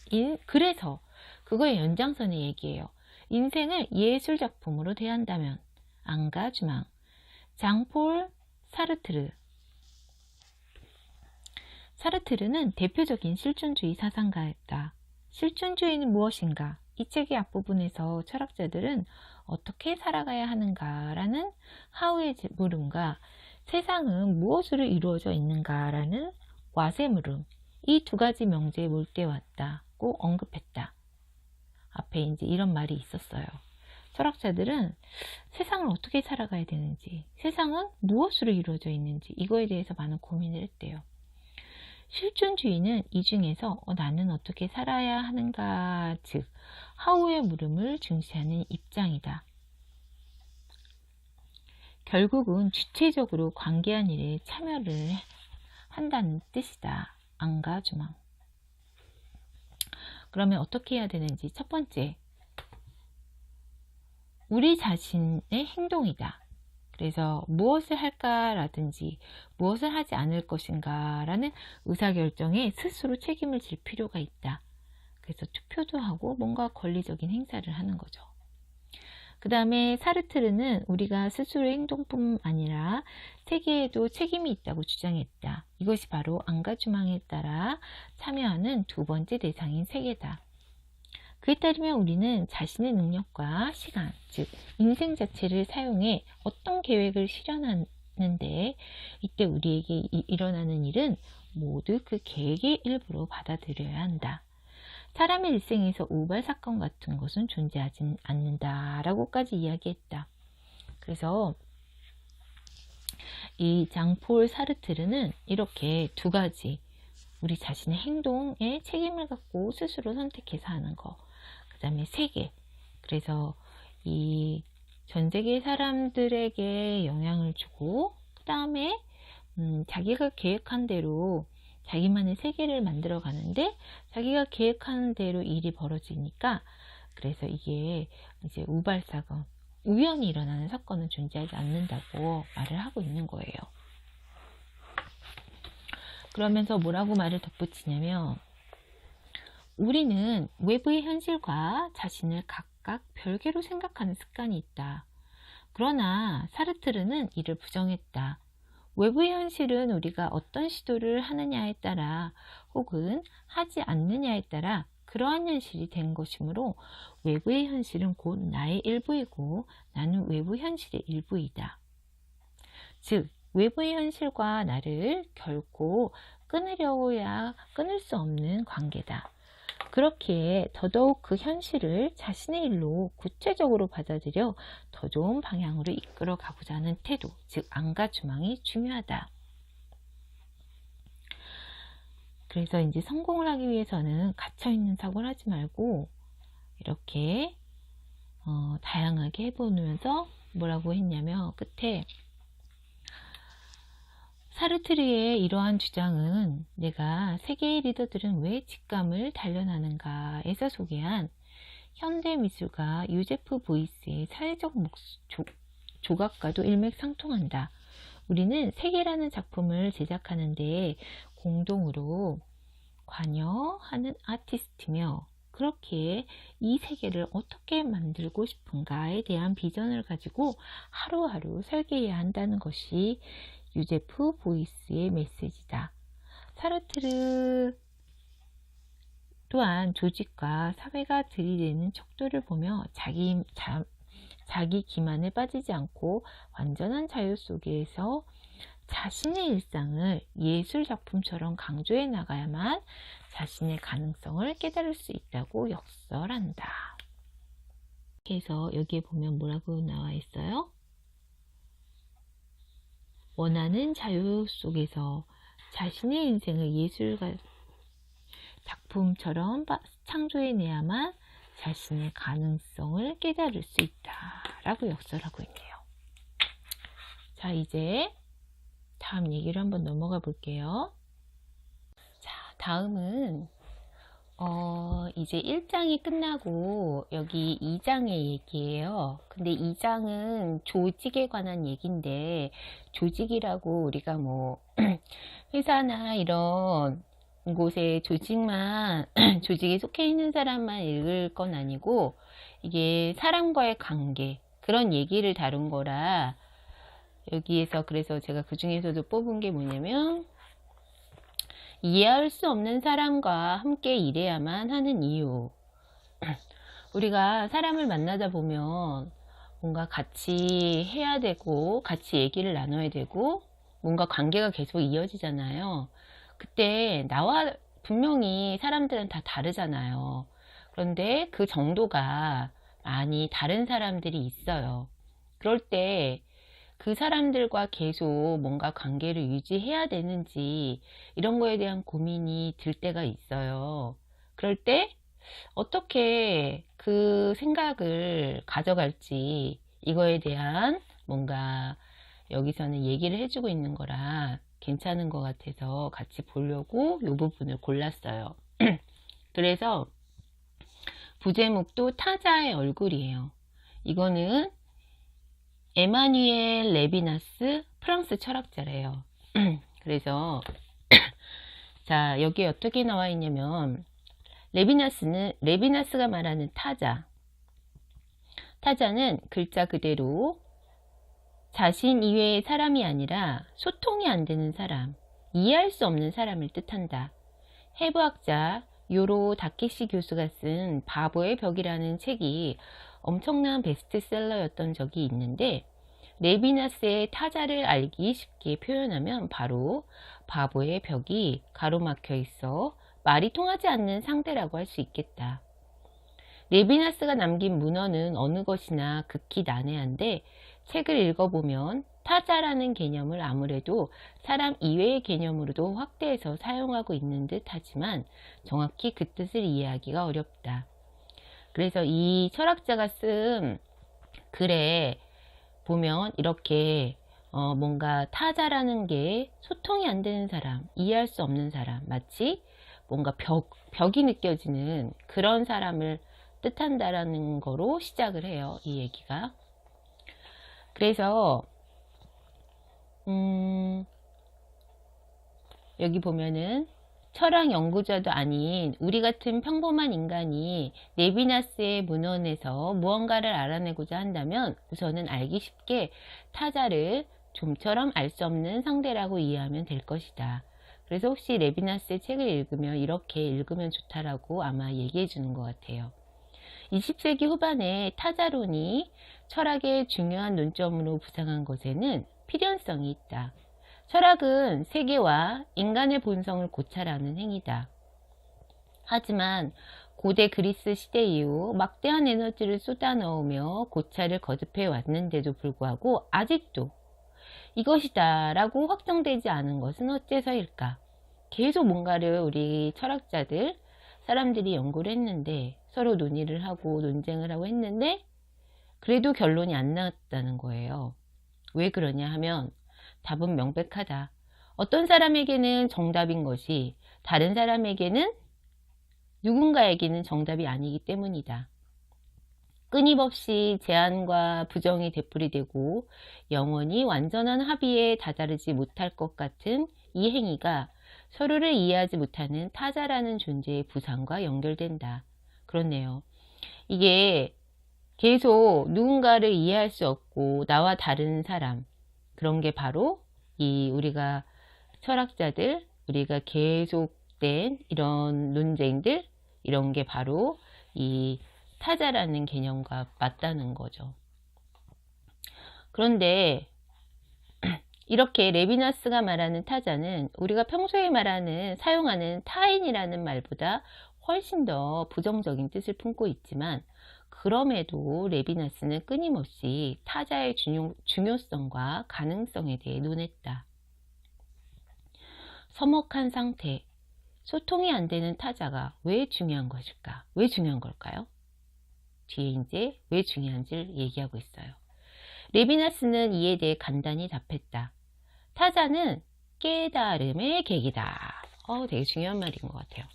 그래서 그거의 연장선의 얘기예요. 인생을 예술작품으로 대한다면 앙가 주망 장폴 사르트르. 사르트르는 대표적인 실존주의 사상가였다. 실존주의는 무엇인가? 이 책의 앞부분에서 철학자들은 어떻게 살아가야 하는가라는 하우의 물음과 세상은 무엇으로 이루어져 있는가라는 왓의 물음, 이 두 가지 명제에 몰두해왔다고 언급했다. 앞에 이제 이런 말이 있었어요. 철학자들은 세상을 어떻게 살아가야 되는지, 세상은 무엇으로 이루어져 있는지 이거에 대해서 많은 고민을 했대요. 실존주의는 이 중에서 나는 어떻게 살아야 하는가, 즉 하우의 물음을 중시하는 입장이다. 결국은 주체적으로 관계한 일에 참여를 한다는 뜻이다. 앙가 주망. 그러면 어떻게 해야 되는지 첫 번째, 우리 자신의 행동이다. 그래서 무엇을 할까라든지 무엇을 하지 않을 것인가 라는 의사결정에 스스로 책임을 질 필요가 있다. 그래서 투표도 하고 뭔가 권리적인 행사를 하는 거죠. 그 다음에 사르트르는 우리가 스스로의 행동뿐 아니라 세계에도 책임이 있다고 주장했다. 이것이 바로 앙가주망에 따라 참여하는 두 번째 대상인 세계다. 그에 따르면 우리는 자신의 능력과 시간, 즉 인생 자체를 사용해 어떤 계획을 실현하는데 이때 우리에게 일어나는 일은 모두 그 계획의 일부로 받아들여야 한다. 사람의 일생에서 우발 사건 같은 것은 존재하지 않는다 라고까지 이야기했다. 그래서 이 장폴 사르트르는 이렇게 두 가지, 우리 자신의 행동에 책임을 갖고 스스로 선택해서 하는 거, 그 다음에 세계, 그래서 이 전 세계 사람들에게 영향을 주고, 그 다음에 자기가 계획한 대로 자기만의 세계를 만들어 가는데 자기가 계획하는 대로 일이 벌어지니까, 그래서 이게 이제 우발사건, 우연히 일어나는 사건은 존재하지 않는다고 말을 하고 있는 거예요. 그러면서 뭐라고 말을 덧붙이냐면, 우리는 외부의 현실과 자신을 각각 별개로 생각하는 습관이 있다. 그러나 사르트르는 이를 부정했다. 외부의 현실은 우리가 어떤 시도를 하느냐에 따라 혹은 하지 않느냐에 따라 그러한 현실이 된 것이므로 외부의 현실은 곧 나의 일부이고 나는 외부 현실의 일부이다. 즉 외부의 현실과 나를 결코 끊으려야 끊을 수 없는 관계다. 그렇기에 더더욱 그 현실을 자신의 일로 구체적으로 받아들여 더 좋은 방향으로 이끌어 가고자 하는 태도, 즉 앙가주망이 중요하다. 그래서 이제 성공을 하기 위해서는 갇혀있는 사고를 하지 말고 이렇게 다양하게 해보면서 뭐라고 했냐면, 끝에 사르트르의 이러한 주장은 내가 세계의 리더들은 왜 직감을 단련하는가에서 소개한 현대 미술가 유제프 보이스의 사회적 조각과도 일맥상통한다. 우리는 세계라는 작품을 제작하는 데 공동으로 관여하는 아티스트며, 그렇기에 이 세계를 어떻게 만들고 싶은가에 대한 비전을 가지고 하루하루 설계해야 한다는 것이 유제프 보이스의 메시지다. 사르트르 또한 조직과 사회가 들이대는 척도를 보며 자기 기만에 빠지지 않고 완전한 자유 속에서 자신의 일상을 예술 작품처럼 강조해 나가야만 자신의 가능성을 깨달을 수 있다고 역설한다. 그래서 여기에 보면 뭐라고 나와 있어요? 원하는 자유 속에서 자신의 인생을 예술 작품처럼 창조해내야만 자신의 가능성을 깨달을 수 있다 라고 역설하고 있네요. 자, 이제 다음 얘기를 한번 넘어가 볼게요. 자, 다음은 이제 1장이 끝나고 여기 2장의 얘기예요. 근데 2장은 조직에 관한 얘기인데, 조직이라고 우리가 뭐 회사나 이런 곳에 조직에 속해 있는 사람만 읽을 건 아니고, 이게 사람과의 관계, 그런 얘기를 다룬 거라, 여기에서 그래서 제가 그 중에서도 뽑은 게 뭐냐면, 이해할 수 없는 사람과 함께 일해야만 하는 이유. 우리가 사람을 만나다 보면 뭔가 같이 해야 되고 같이 얘기를 나눠야 되고 뭔가 관계가 계속 이어지잖아요. 그때 나와 분명히 사람들은 다 다르잖아요. 그런데 그 정도가 많이 다른 사람들이 있어요. 그럴 때 그 사람들과 계속 뭔가 관계를 유지해야 되는지 이런 거에 대한 고민이 들 때가 있어요. 그럴 때 어떻게 그 생각을 가져갈지 이거에 대한 뭔가 여기서는 얘기를 해주고 있는 거라 괜찮은 것 같아서 같이 보려고 이 부분을 골랐어요. 그래서 부제목도 타자의 얼굴이에요. 이거는 에마뉘엘 레비나스, 프랑스 철학자래요. 그래서 자, 여기에 어떻게 나와 있냐면, 레비나스가 말하는 타자, 타자는 글자 그대로 자신 이외의 사람이 아니라 소통이 안 되는 사람, 이해할 수 없는 사람을 뜻한다. 해부학자 요로 다케시 교수가 쓴 바보의 벽이라는 책이 엄청난 베스트셀러였던 적이 있는데, 레비나스의 타자를 알기 쉽게 표현하면 바로 바보의 벽이 가로막혀 있어 말이 통하지 않는 상대라고 할 수 있겠다. 레비나스가 남긴 문헌은 어느 것이나 극히 난해한데, 책을 읽어보면 타자라는 개념을 아무래도 사람 이외의 개념으로도 확대해서 사용하고 있는 듯 하지만 정확히 그 뜻을 이해하기가 어렵다. 그래서 이 철학자가 쓴 글에 보면 이렇게 뭔가 타자라는 게 소통이 안 되는 사람, 이해할 수 없는 사람, 마치 뭔가 벽이 느껴지는 그런 사람을 뜻한다라는 거로 시작을 해요, 이 얘기가. 그래서 여기 보면은 철학 연구자도 아닌 우리 같은 평범한 인간이 레비나스의 문헌에서 무언가를 알아내고자 한다면 우선은 알기 쉽게 타자를 좀처럼 알 수 없는 상대라고 이해하면 될 것이다. 그래서 혹시 레비나스의 책을 읽으면 이렇게 읽으면 좋다라고 아마 얘기해 주는 것 같아요. 20세기 후반에 타자론이 철학의 중요한 논점으로 부상한 것에는 필연성이 있다. 철학은 세계와 인간의 본성을 고찰하는 행위다. 하지만 고대 그리스 시대 이후 막대한 에너지를 쏟아넣으며 고찰을 거듭해 왔는데도 불구하고 아직도 이것이다 라고 확정되지 않은 것은 어째서일까? 계속 뭔가를 우리 철학자들, 사람들이 연구를 했는데, 서로 논의를 하고 논쟁을 하고 했는데 그래도 결론이 안 나왔다는 거예요. 왜 그러냐 하면 답은 명백하다. 어떤 사람에게는 정답인 것이 다른 사람에게는, 누군가에게는 정답이 아니기 때문이다. 끊임없이 제안과 부정이 되풀이되고 영원히 완전한 합의에 다다르지 못할 것 같은 이 행위가 서로를 이해하지 못하는 타자라는 존재의 부상과 연결된다. 그렇네요. 이게 계속 누군가를 이해할 수 없고 나와 다른 사람, 그런 게 바로 이 우리가 철학자들, 우리가 계속된 이런 논쟁들, 이런 게 바로 이 타자라는 개념과 맞다는 거죠. 그런데 이렇게 레비나스가 말하는 타자는 우리가 평소에 사용하는 타인이라는 말보다 훨씬 더 부정적인 뜻을 품고 있지만, 그럼에도 레비나스는 끊임없이 타자의 중요성과 가능성에 대해 논했다. 서먹한 상태, 소통이 안 되는 타자가 왜 중요한 것일까? 왜 중요한 걸까요? 뒤에 이제 왜 중요한지를 얘기하고 있어요. 레비나스는 이에 대해 간단히 답했다. 타자는 깨달음의 계기다. 되게 중요한 말인 것 같아요.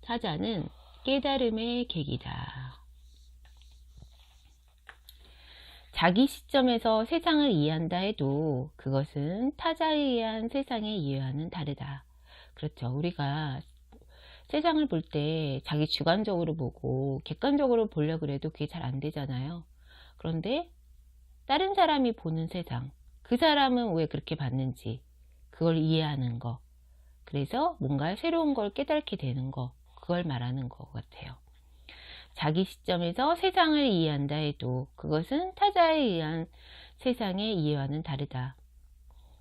타자는 깨달음의 계기다. 자기 시점에서 세상을 이해한다 해도 그것은 타자에 의한 세상의 이해와는 다르다. 그렇죠. 우리가 세상을 볼 때 자기 주관적으로 보고 객관적으로 보려고 해도 그게 잘 안 되잖아요. 그런데 다른 사람이 보는 세상, 그 사람은 왜 그렇게 봤는지 그걸 이해하는 거, 그래서 뭔가 새로운 걸 깨닫게 되는 거, 그걸 말하는 것 같아요. 자기 시점에서 세상을 이해한다 해도 그것은 타자에 의한 세상의 이해와는 다르다.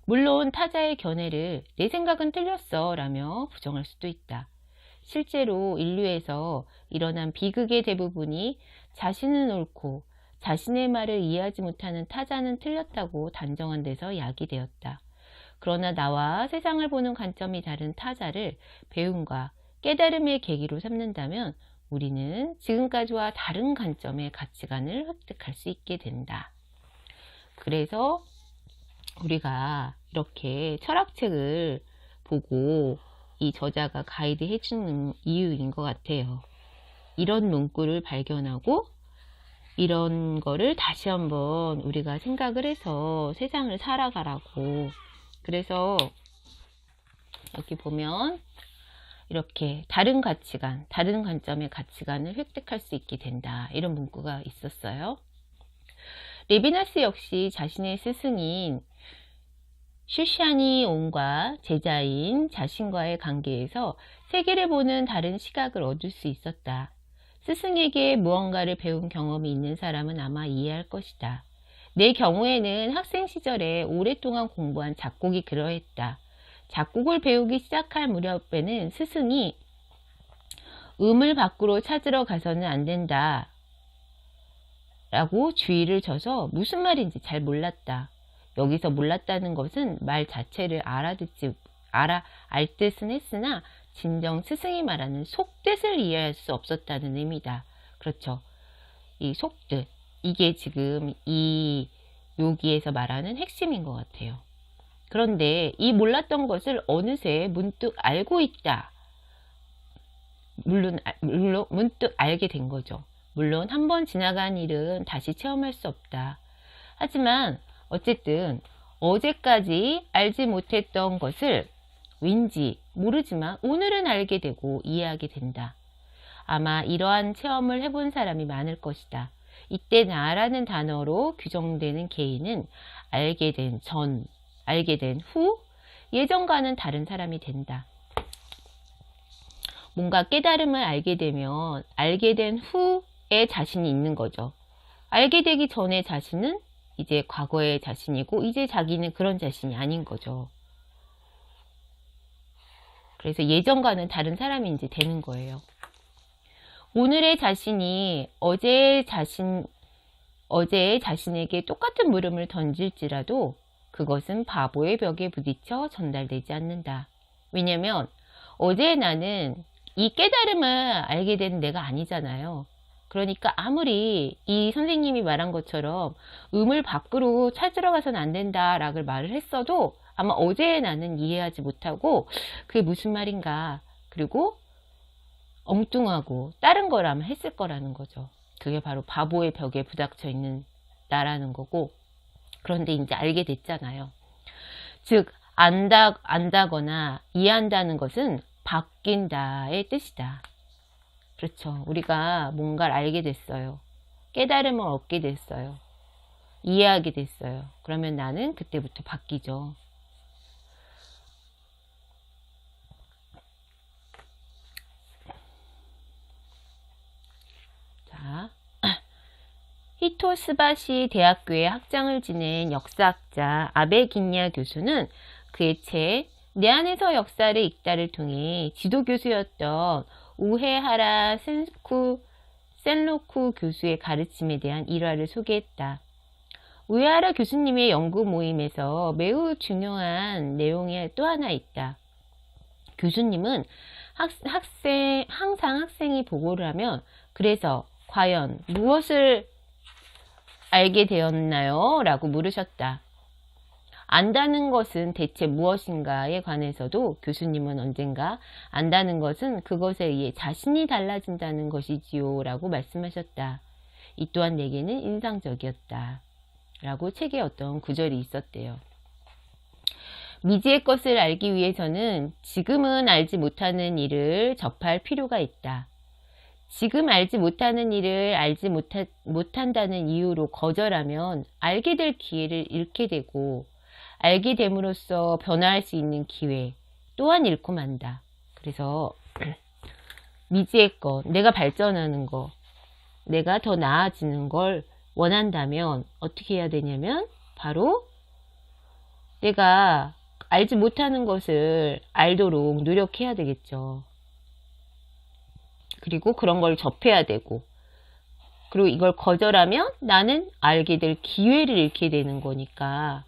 물론 타자의 견해를 내 생각은 틀렸어 라며 부정할 수도 있다. 실제로 인류에서 일어난 비극의 대부분이 자신은 옳고 자신의 말을 이해하지 못하는 타자는 틀렸다고 단정한 데서 야기되었다. 그러나 나와 세상을 보는 관점이 다른 타자를 배움과 깨달음의 계기로 삼는다면 우리는 지금까지와 다른 관점의 가치관을 획득할 수 있게 된다. 그래서 우리가 이렇게 철학책을 보고 이 저자가 가이드 해주는 이유인 것 같아요. 이런 문구를 발견하고 이런 거를 다시 한번 우리가 생각을 해서 세상을 살아가라고. 그래서 여기 보면 이렇게 다른 가치관, 다른 관점의 가치관을 획득할 수 있게 된다. 이런 문구가 있었어요. 레비나스 역시 자신의 스승인 슈샤니온과 제자인 자신과의 관계에서 세계를 보는 다른 시각을 얻을 수 있었다. 스승에게 무언가를 배운 경험이 있는 사람은 아마 이해할 것이다. 내 경우에는 학생 시절에 오랫동안 공부한 작곡이 그러했다. 작곡을 배우기 시작할 무렵에는 스승이 음을 밖으로 찾으러 가서는 안 된다 라고 주의를 줘서 무슨 말인지 잘 몰랐다. 여기서 몰랐다는 것은 말 자체를 알 뜻은 했으나 진정 스승이 말하는 속뜻을 이해할 수 없었다는 의미다. 그렇죠. 이 속뜻, 이게 지금 이 여기에서 말하는 핵심인 것 같아요. 그런데 이 몰랐던 것을 어느새 문득 알고 있다. 물론 문득 알게 된 거죠. 물론 한번 지나간 일은 다시 체험할 수 없다. 하지만 어쨌든 어제까지 알지 못했던 것을 왠지 모르지만 오늘은 알게 되고 이해하게 된다. 아마 이러한 체험을 해본 사람이 많을 것이다. 이때 나라는 단어로 규정되는 개인은 알게 된 전, 알게 된 후, 예전과는 다른 사람이 된다. 뭔가 깨달음을 알게 되면 알게 된 후에 자신이 있는 거죠. 알게 되기 전에 자신은 이제 과거의 자신이고 이제 자기는 그런 자신이 아닌 거죠. 그래서 예전과는 다른 사람이 이제 되는 거예요. 오늘의 자신이 어제의 자신에게 똑같은 물음을 던질지라도 그것은 바보의 벽에 부딪혀 전달되지 않는다. 왜냐면 어제의 나는 이 깨달음을 알게 된 내가 아니잖아요. 그러니까 아무리 이 선생님이 말한 것처럼 음을 밖으로 찾으러 가서는 안 된다 라고 말을 했어도 아마 어제의 나는 이해하지 못하고 그게 무슨 말인가, 그리고 엉뚱하고 다른 거라면 했을 거라는 거죠. 그게 바로 바보의 벽에 부닥쳐 있는 나라는 거고, 그런데 이제 알게 됐잖아요. 즉 안다거나 이해한다는 것은 바뀐다의 뜻이다. 그렇죠. 우리가 뭔가를 알게 됐어요. 깨달음을 얻게 됐어요. 이해하게 됐어요. 그러면 나는 그때부터 바뀌죠. 자, 히토스바시 대학교의 학장을 지낸 역사학자 아베 긴야 교수는 그의 책 내 안에서 역사를 읽다를 통해 지도교수였던 우에하라 센로쿠 교수의 가르침에 대한 일화를 소개했다. 우에하라 교수님의 연구 모임에서 매우 중요한 내용이 또 하나 있다. 교수님은 항상 학생이 보고를 하면 그래서 과연 무엇을 알게 되었나요? 라고 물으셨다. 안다는 것은 대체 무엇인가에 관해서도 교수님은 언젠가 안다는 것은 그것에 의해 자신이 달라진다는 것이지요 라고 말씀하셨다. 이 또한 내게는 인상적이었다 라고 책에 어떤 구절이 있었대요. 미지의 것을 알기 위해서는 지금은 알지 못하는 일을 접할 필요가 있다. 지금 알지 못하는 일을 알지 못한다는 이유로 거절하면 알게 될 기회를 잃게 되고 알게 됨으로써 변화할 수 있는 기회 또한 잃고 만다. 그래서 미지의 것, 내가 발전하는 것, 내가 더 나아지는 걸 원한다면 어떻게 해야 되냐면 바로 내가 알지 못하는 것을 알도록 노력해야 되겠죠. 그리고 그런 걸 접해야 되고, 그리고 이걸 거절하면 나는 알게 될 기회를 잃게 되는 거니까,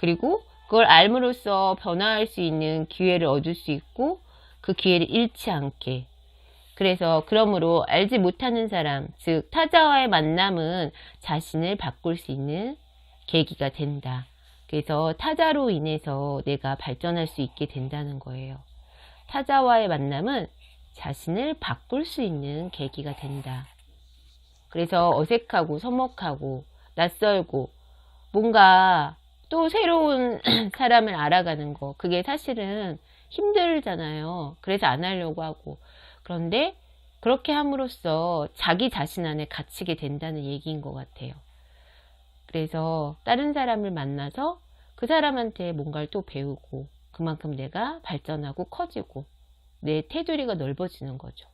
그리고 그걸 알므로써 변화할 수 있는 기회를 얻을 수 있고 그 기회를 잃지 않게. 그래서 그러므로 알지 못하는 사람, 즉 타자와의 만남은 자신을 바꿀 수 있는 계기가 된다. 그래서 타자로 인해서 내가 발전할 수 있게 된다는 거예요. 타자와의 만남은 자신을 바꿀 수 있는 계기가 된다. 그래서 어색하고 서먹하고 낯설고 뭔가 또 새로운 사람을 알아가는 거, 그게 사실은 힘들잖아요. 그래서 안 하려고 하고. 그런데 그렇게 함으로써 자기 자신 안에 갇히게 된다는 얘기인 것 같아요. 그래서 다른 사람을 만나서 그 사람한테 뭔가를 또 배우고 그만큼 내가 발전하고 커지고 내 테두리가 넓어지는 거죠.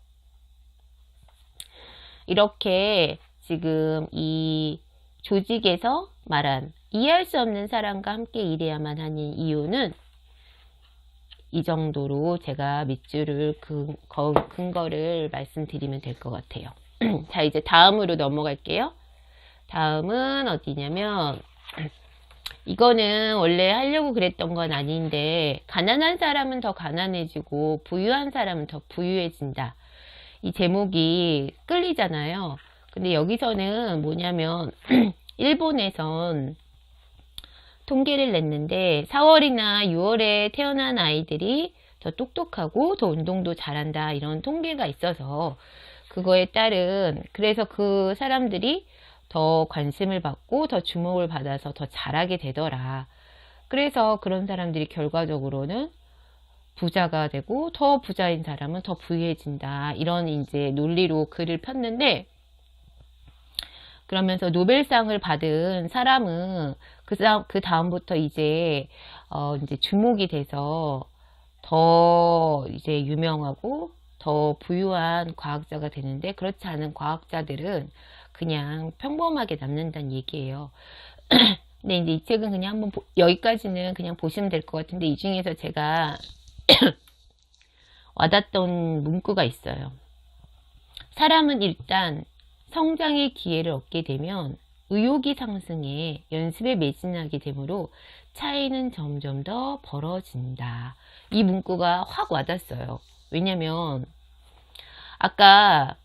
이렇게 지금 이 조직에서 말한 이해할 수 없는 사람과 함께 일해야만 하는 이유는 이 정도로 제가 밑줄을 근거를 말씀드리면 될 것 같아요. 자, 이제 다음으로 넘어갈게요. 다음은 어디냐면 이거는 원래 하려고 그랬던 건 아닌데 가난한 사람은 더 가난해지고 부유한 사람은 더 부유해진다. 이 제목이 끌리잖아요. 근데 여기서는 뭐냐면 일본에선 통계를 냈는데 4월이나 6월에 태어난 아이들이 더 똑똑하고 더 운동도 잘한다 이런 통계가 있어서 그거에 따른 그래서 그 사람들이 더 관심을 받고 더 주목을 받아서 더 잘하게 되더라. 그래서 그런 사람들이 결과적으로는 부자가 되고 더 부자인 사람은 더 부유해진다. 이런 이제 논리로 글을 폈는데 그러면서 노벨상을 받은 사람은 그 다음부터 이제 이제 주목이 돼서 더 이제 유명하고 더 부유한 과학자가 되는데 그렇지 않은 과학자들은 그냥 평범하게 남는다는 얘기예요. 근데 이제 이 책은 그냥 한번 여기까지는 그냥 보시면 될 것 같은데 이 중에서 제가 와닿던 문구가 있어요. 사람은 일단 성장의 기회를 얻게 되면 의욕이 상승해 연습에 매진하게 되므로 차이는 점점 더 벌어진다. 이 문구가 확 와닿았어요. 왜냐면 아까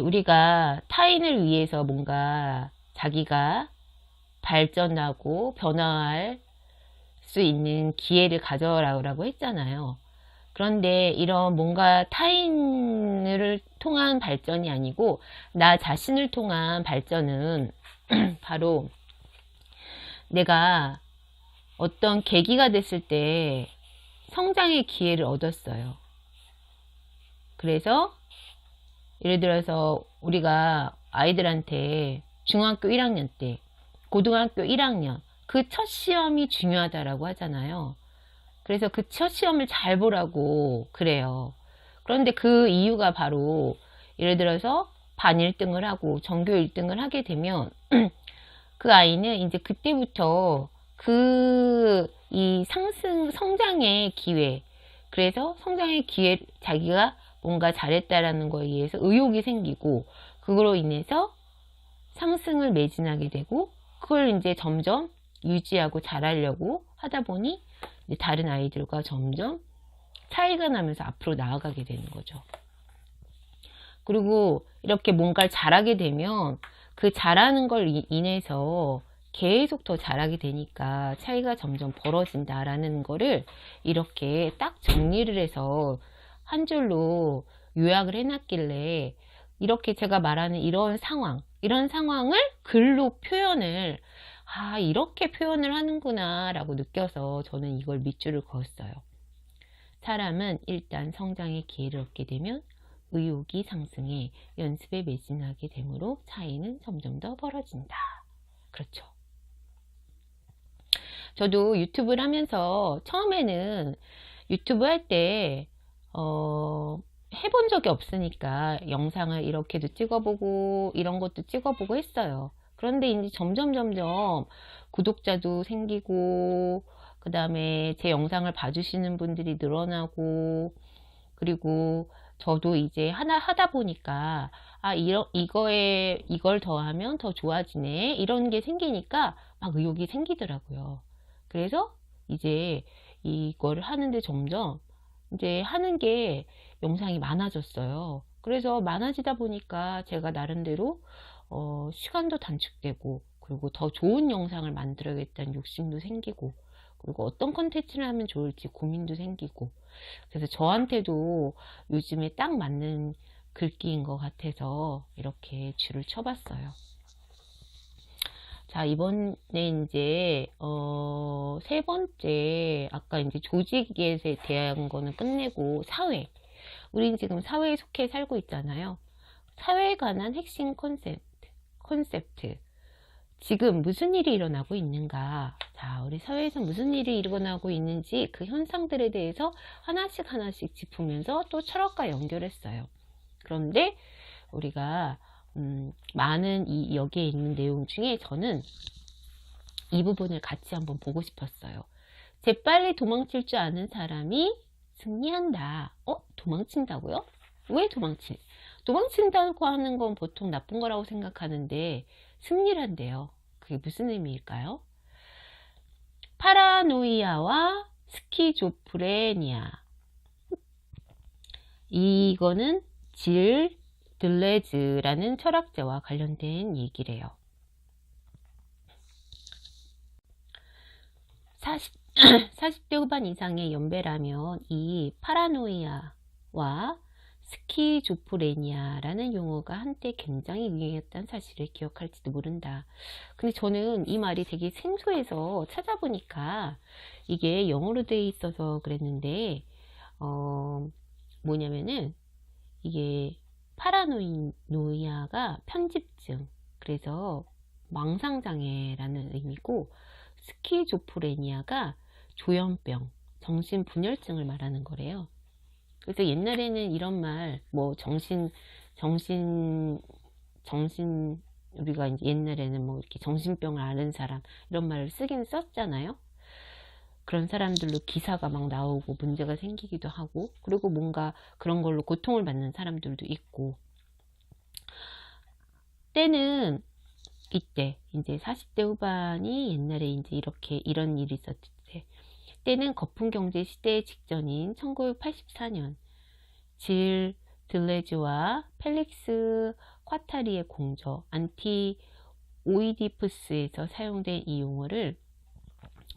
우리가 타인을 위해서 뭔가 자기가 발전하고 변화할 수 있는 기회를 가져라고 했잖아요. 그런데 이런 뭔가 타인을 통한 발전이 아니고 나 자신을 통한 발전은 바로 내가 어떤 계기가 됐을 때 성장의 기회를 얻었어요. 그래서 예를 들어서 우리가 아이들한테 중학교 1학년 때, 고등학교 1학년 그 첫 시험이 중요하다라고 하잖아요. 그래서 그 첫 시험을 잘 보라고 그래요. 그런데 그 이유가 바로 예를 들어서 반 1등을 하고 전교 1등을 하게 되면 그 아이는 이제 그때부터 이 성장의 기회, 그래서 성장의 기회, 자기가 뭔가 잘했다라는 거에 의해서 의욕이 생기고 그거로 인해서 상승을 매진하게 되고 그걸 이제 점점 유지하고 잘하려고 하다 보니 이제 다른 아이들과 점점 차이가 나면서 앞으로 나아가게 되는 거죠. 그리고 이렇게 뭔가를 잘하게 되면 그 잘하는 걸 인해서 계속 더 잘하게 되니까 차이가 점점 벌어진다라는 거를 이렇게 딱 정리를 해서 한 줄로 요약을 해놨길래 이렇게 제가 말하는 이런 상황을 글로 표현을 이렇게 표현을 하는구나 라고 느껴서 저는 이걸 밑줄을 그었어요. 사람은 일단 성장의 기회를 얻게 되면 의욕이 상승해 연습에 매진하게 되므로 차이는 점점 더 벌어진다. 그렇죠. 저도 유튜브를 하면서 처음에는 유튜브 할 때 해본 적이 없으니까 영상을 이렇게도 찍어보고 이런 것도 찍어보고 했어요. 그런데 이제 점점 구독자도 생기고 그 다음에 제 영상을 봐주시는 분들이 늘어나고 그리고 저도 이제 하나 하다 보니까 이걸 더하면 더 좋아지네 이런 게 생기니까 막 의욕이 생기더라고요. 그래서 이제 이거를 하는데 점점 이제 하는 게 영상이 많아졌어요. 그래서 많아지다 보니까 제가 나름대로 시간도 단축되고 그리고 더 좋은 영상을 만들어야겠다는 욕심도 생기고 그리고 어떤 컨텐츠를 하면 좋을지 고민도 생기고 그래서 저한테도 요즘에 딱 맞는 글귀인 것 같아서 이렇게 줄을 쳐봤어요. 자, 이번에 이제, 세 번째, 아까 이제 조직에 대한 거는 끝내고, 사회. 우린 지금 사회에 속해 살고 있잖아요. 사회에 관한 핵심 콘셉트. 지금 무슨 일이 일어나고 있는가? 자, 우리 사회에서 무슨 일이 일어나고 있는지 그 현상들에 대해서 하나씩 하나씩 짚으면서 또 철학과 연결했어요. 그런데 우리가 많은 여기에 있는 내용 중에 저는 이 부분을 같이 한번 보고 싶었어요. 재빨리 도망칠 줄 아는 사람이 승리한다. 도망친다고요? 왜 도망친다고 하는 건 보통 나쁜 거라고 생각하는데 승리를 한대요. 그게 무슨 의미일까요? 파라노이아와 스키조프레니아. 이거는 질 들레즈라는 철학자와 관련된 얘기래요. 40대 후반 이상의 연배라면 이 파라노이아와 스키조프레니아라는 용어가 한때 굉장히 유행했다는 사실을 기억할지도 모른다. 근데 저는 이 말이 되게 생소해서 찾아보니까 이게 영어로 되어 있어서 그랬는데 뭐냐면은 이게 파라노이아가 편집증, 그래서 망상장애라는 의미고, 스키조프레니아가 조현병, 정신분열증을 말하는 거래요. 그래서 옛날에는 이런 말, 뭐 우리가 이제 옛날에는 뭐 이렇게 정신병을 앓은 사람, 이런 말을 쓰긴 썼잖아요. 그런 사람들로 기사가 막 나오고 문제가 생기기도 하고, 그리고 뭔가 그런 걸로 고통을 받는 사람들도 있고, 때는 이때 이제 40대 후반이 옛날에 이제 이런 일이 있었을 때는 거품 경제 시대 직전인 1984년 질 들레즈와 펠릭스 콰타리의 공저 안티 오이디푸스에서 사용된 이 용어를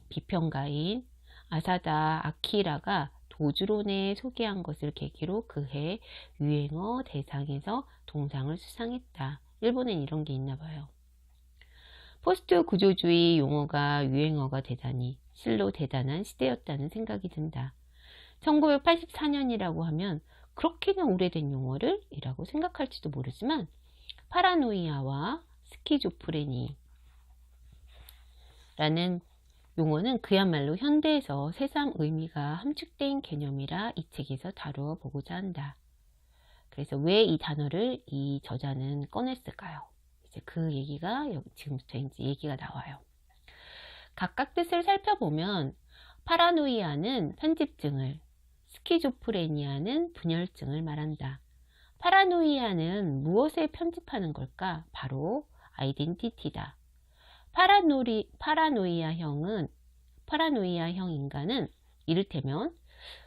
비평가인 아사다 아키라가 도주론에 소개한 것을 계기로 그해 유행어 대상에서 동상을 수상했다. 일본엔 이런 게 있나 봐요. 포스트 구조주의 용어가 유행어가 되다니 실로 대단한 시대였다는 생각이 든다. 1984년이라고 하면 그렇게나 오래된 용어를? 이라고 생각할지도 모르지만 파라노이아와 스키조프레니 라는 용어는 그야말로 현대에서 새삼 의미가 함축된 개념이라 이 책에서 다루어 보고자 한다. 그래서 왜 이 단어를 이 저자는 꺼냈을까요? 이제 그 얘기가 지금부터 이제 얘기가 나와요. 각각 뜻을 살펴보면 파라노이아는 편집증을, 스키조프레니아는 분열증을 말한다. 파라노이아는 무엇에 편집하는 걸까? 바로 아이덴티티다. 파라노이아형 인간은 이를테면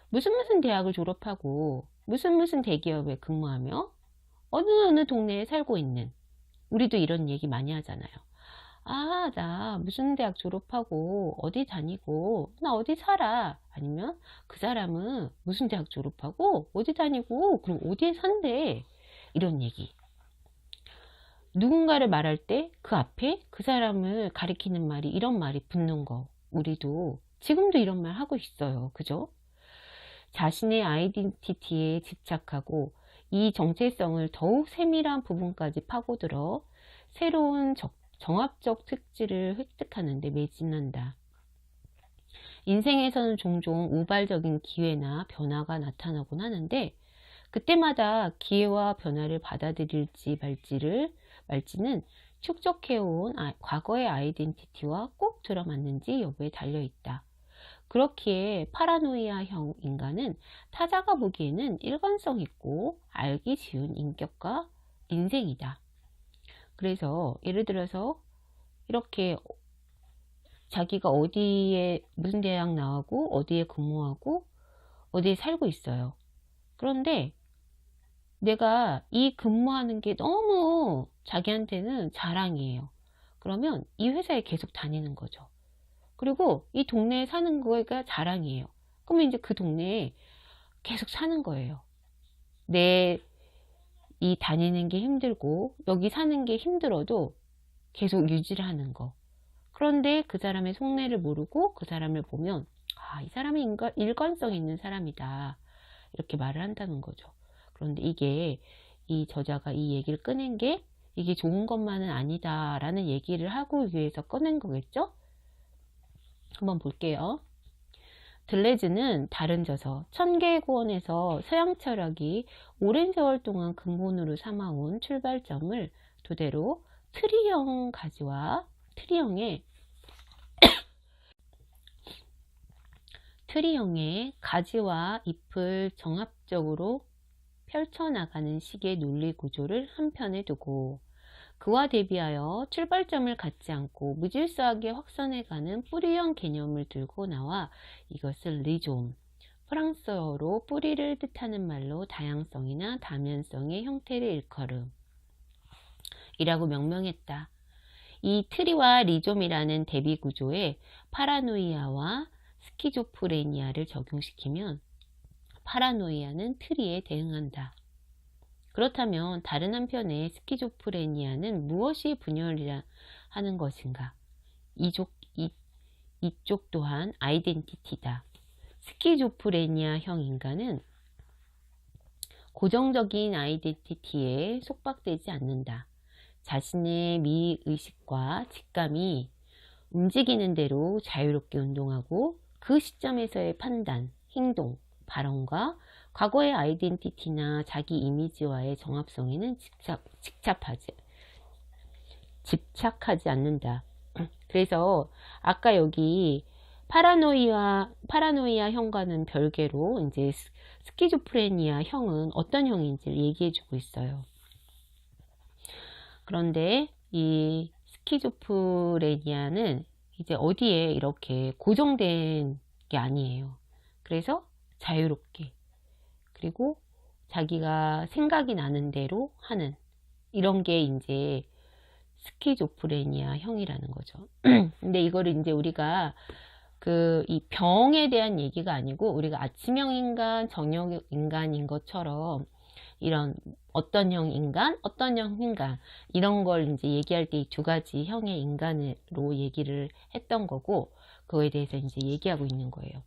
무슨 대학을 졸업하고 무슨 대기업에 근무하며 어느 동네에 살고 있는, 우리도 이런 얘기 많이 하잖아요. 아, 나 무슨 대학 졸업하고 어디 다니고 나 어디 살아. 아니면 그 사람은 무슨 대학 졸업하고 어디 다니고 그럼 어디에 산대. 이런 얘기. 누군가를 말할 때 그 앞에 그 사람을 가리키는 말이, 이런 말이 붙는 거, 우리도 지금도 이런 말 하고 있어요. 그죠? 자신의 아이덴티티에 집착하고 이 정체성을 더욱 세밀한 부분까지 파고들어 새로운 정합적 특질을 획득하는 데 매진한다. 인생에서는 종종 우발적인 기회나 변화가 나타나곤 하는데 그때마다 기회와 변화를 받아들일지 말지는 축적해온 과거의 아이덴티티와 꼭 들어맞는지 여부에 달려있다. 그렇기에 파라노이아형 인간은 타자가 보기에는 일관성 있고 알기 쉬운 인격과 인생이다. 그래서 예를 들어서 이렇게 자기가 어디에 무슨 대학 나오고 어디에 근무하고 어디에 살고 있어요. 그런데 내가 이 근무하는 게 너무 자기한테는 자랑이에요. 그러면 이 회사에 계속 다니는 거죠. 그리고 이 동네에 사는 거가 자랑이에요. 그러면 이제 그 동네에 계속 사는 거예요. 이 다니는 게 힘들고 여기 사는 게 힘들어도 계속 유지를 하는 거. 그런데 그 사람의 속내를 모르고 그 사람을 보면 이 사람이 일관성 있는 사람이다, 이렇게 말을 한다는 거죠. 그런데 이게 이 저자가 이 얘기를 꺼낸 게 이게 좋은 것만은 아니다 라는 얘기를 하기 위해서 꺼낸 거겠죠? 한번 볼게요. 들레즈는 다른 저서 천개의 구원에서 서양 철학이 오랜 세월 동안 근본으로 삼아온 출발점을 토대로 트리형 가지와 트리형의 가지와 잎을 정합적으로 펼쳐나가는 식의 논리 구조를 한편에 두고 그와 대비하여 출발점을 갖지 않고 무질서하게 확산해가는 뿌리형 개념을 들고 나와 이것을 리좀, 프랑스어로 뿌리를 뜻하는 말로 다양성이나 다면성의 형태를 일컬음 이라고 명명했다. 이 트리와 리좀이라는 대비 구조에 파라노이아와 스키조프레니아를 적용시키면 파라노이아는 트리에 대응한다. 그렇다면 다른 한편의 스키조프레니아는 무엇이 분열이라 하는 것인가? 이쪽 또한 아이덴티티다. 스키조프레니아형 인간은 고정적인 아이덴티티에 속박되지 않는다. 자신의 미의식과 직감이 움직이는 대로 자유롭게 운동하고 그 시점에서의 판단, 행동, 발언과 과거의 아이덴티티나 자기 이미지와의 정합성에는 집착하지 않는다. 그래서 아까 여기 파라노이아 형과는 별개로 이제 스키조프레니아 형은 어떤 형인지를 얘기해 주고 있어요. 그런데 이 스키조프레니아는 이제 어디에 이렇게 고정된 게 아니에요. 그래서 자유롭게, 그리고 자기가 생각이 나는 대로 하는, 이런 게 이제 스키조프레니아 형이라는 거죠. 근데 이거를 이제 우리가 이 병에 대한 얘기가 아니고 우리가 아침형 인간, 저녁 인간인 것처럼 이런 어떤 형 인간, 어떤 형 인간, 이런 걸 이제 얘기할 때 이 두 가지 형의 인간으로 얘기를 했던 거고, 그거에 대해서 이제 얘기하고 있는 거예요.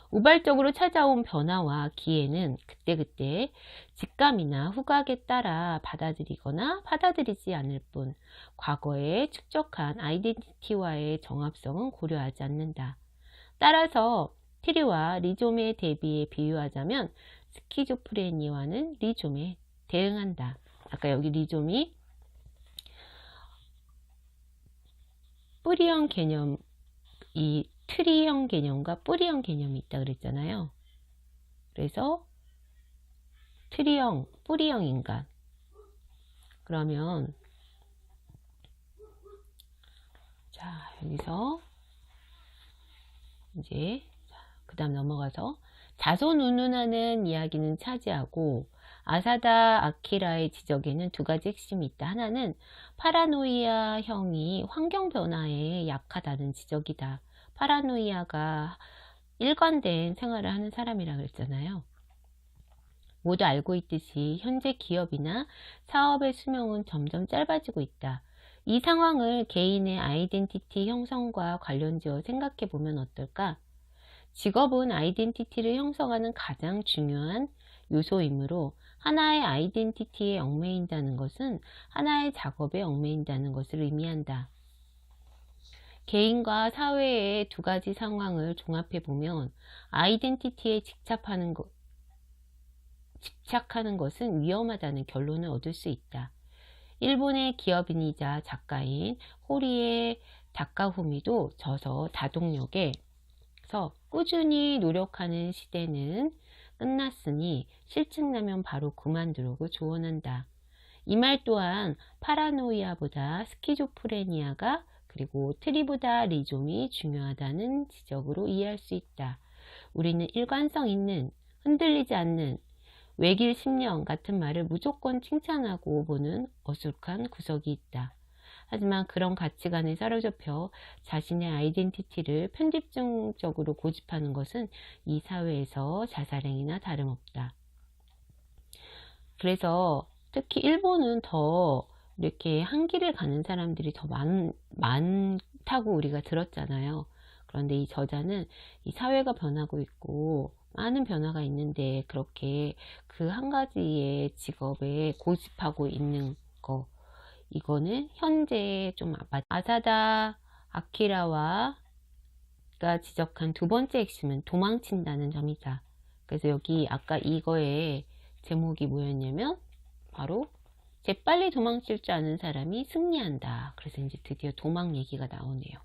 우발적으로 찾아온 변화와 기회는 그때그때 직감이나 후각에 따라 받아들이거나 받아들이지 않을 뿐 과거에 축적한 아이덴티티와의 정합성은 고려하지 않는다. 따라서 트리와 리좀에 대비해 비유하자면 스키조프레니아는 리좀에 대응한다. 아까 여기 리좀이 뿌리형 개념, 이 트리형 개념과 뿌리형 개념이 있다 그랬잖아요. 그래서 트리형, 뿌리형 인간. 그러면 자, 여기서 이제 그 다음 넘어가서 자손 운운하는 이야기는 차지하고 아사다 아키라의 지적에는 두 가지 핵심이 있다. 하나는 파라노이아 형이 환경 변화에 약하다는 지적이다. 파라노이아가 일관된 생활을 하는 사람이라 그랬잖아요. 모두 알고 있듯이 현재 기업이나 사업의 수명은 점점 짧아지고 있다. 이 상황을 개인의 아이덴티티 형성과 관련지어 생각해 보면 어떨까? 직업은 아이덴티티를 형성하는 가장 중요한 요소이므로 하나의 아이덴티티에 얽매인다는 것은 하나의 작업에 얽매인다는 것을 의미한다. 개인과 사회의 두 가지 상황을 종합해 보면 아이덴티티에 집착하는 것은 위험하다는 결론을 얻을 수 있다. 일본의 기업인이자 작가인 호리에 다카후미도 저서 다동력에서 꾸준히 노력하는 시대는 끝났으니 실증나면 바로 그만두라고 조언한다. 이 말 또한 파라노이아보다 스키조프레니아가 그리고 트리보다 리좀이 중요하다는 지적으로 이해할 수 있다. 우리는 일관성 있는, 흔들리지 않는 외길 10년 같은 말을 무조건 칭찬하고 보는 어숙한 구석이 있다. 하지만 그런 가치관에 사로잡혀 자신의 아이덴티티를 편집적으로 고집하는 것은 이 사회에서 자살행위나 다름없다. 그래서 특히 일본은 더 이렇게 한 길을 가는 사람들이 더 많다고 우리가 들었잖아요. 그런데 이 저자는 이 사회가 변하고 있고 많은 변화가 있는데 그렇게 그 한 가지의 직업에 고집하고 있는 거, 이거는 현재 좀 아사다 아키라와가 지적한 두 번째 핵심은 도망친다는 점이다. 그래서 여기 아까 이거의 제목이 뭐였냐면 바로 재빨리 도망칠 줄 아는 사람이 승리한다. 그래서 이제 드디어 도망 얘기가 나오네요.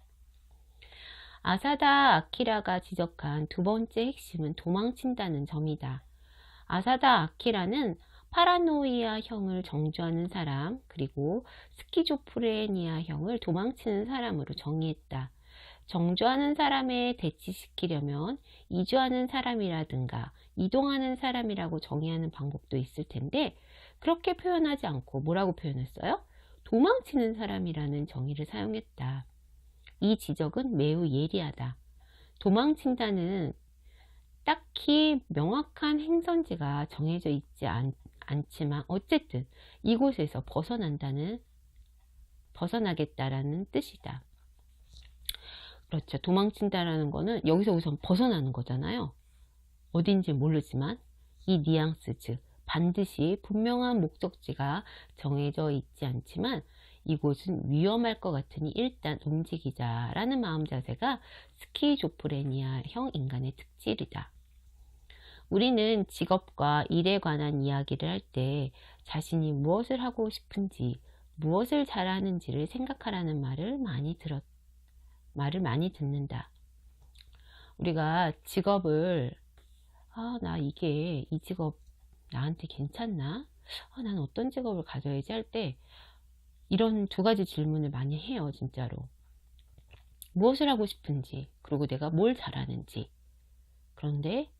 아사다 아키라가 지적한 두 번째 핵심은 도망친다는 점이다. 아사다 아키라는 파라노이아형을 정주하는 사람, 그리고 스키조프레니아형을 도망치는 사람으로 정의했다. 정주하는 사람에 대치시키려면 이주하는 사람이라든가 이동하는 사람이라고 정의하는 방법도 있을 텐데, 그렇게 표현하지 않고 뭐라고 표현했어요? 도망치는 사람이라는 정의를 사용했다. 이 지적은 매우 예리하다. 도망친다는 딱히 명확한 행선지가 정해져 있지 않지만 어쨌든 이곳에서 벗어나겠다라는 뜻이다. 그렇죠. 도망친다라는 거는 여기서 우선 벗어나는 거잖아요. 어딘지 모르지만 이 뉘앙스, 즉 반드시 분명한 목적지가 정해져 있지 않지만 이곳은 위험할 것 같으니 일단 움직이자라는 마음 자세가 스키조프레니아형 인간의 특질이다. 우리는 직업과 일에 관한 이야기를 할 때 자신이 무엇을 하고 싶은지, 무엇을 잘하는지를 생각하라는 말을 많이 듣는다. 우리가 직업을 나 이 직업 나한테 괜찮나? 난 어떤 직업을 가져야지 할 때 이런 두 가지 질문을 많이 해요. 진짜로. 무엇을 하고 싶은지, 그리고 내가 뭘 잘하는지. 그런데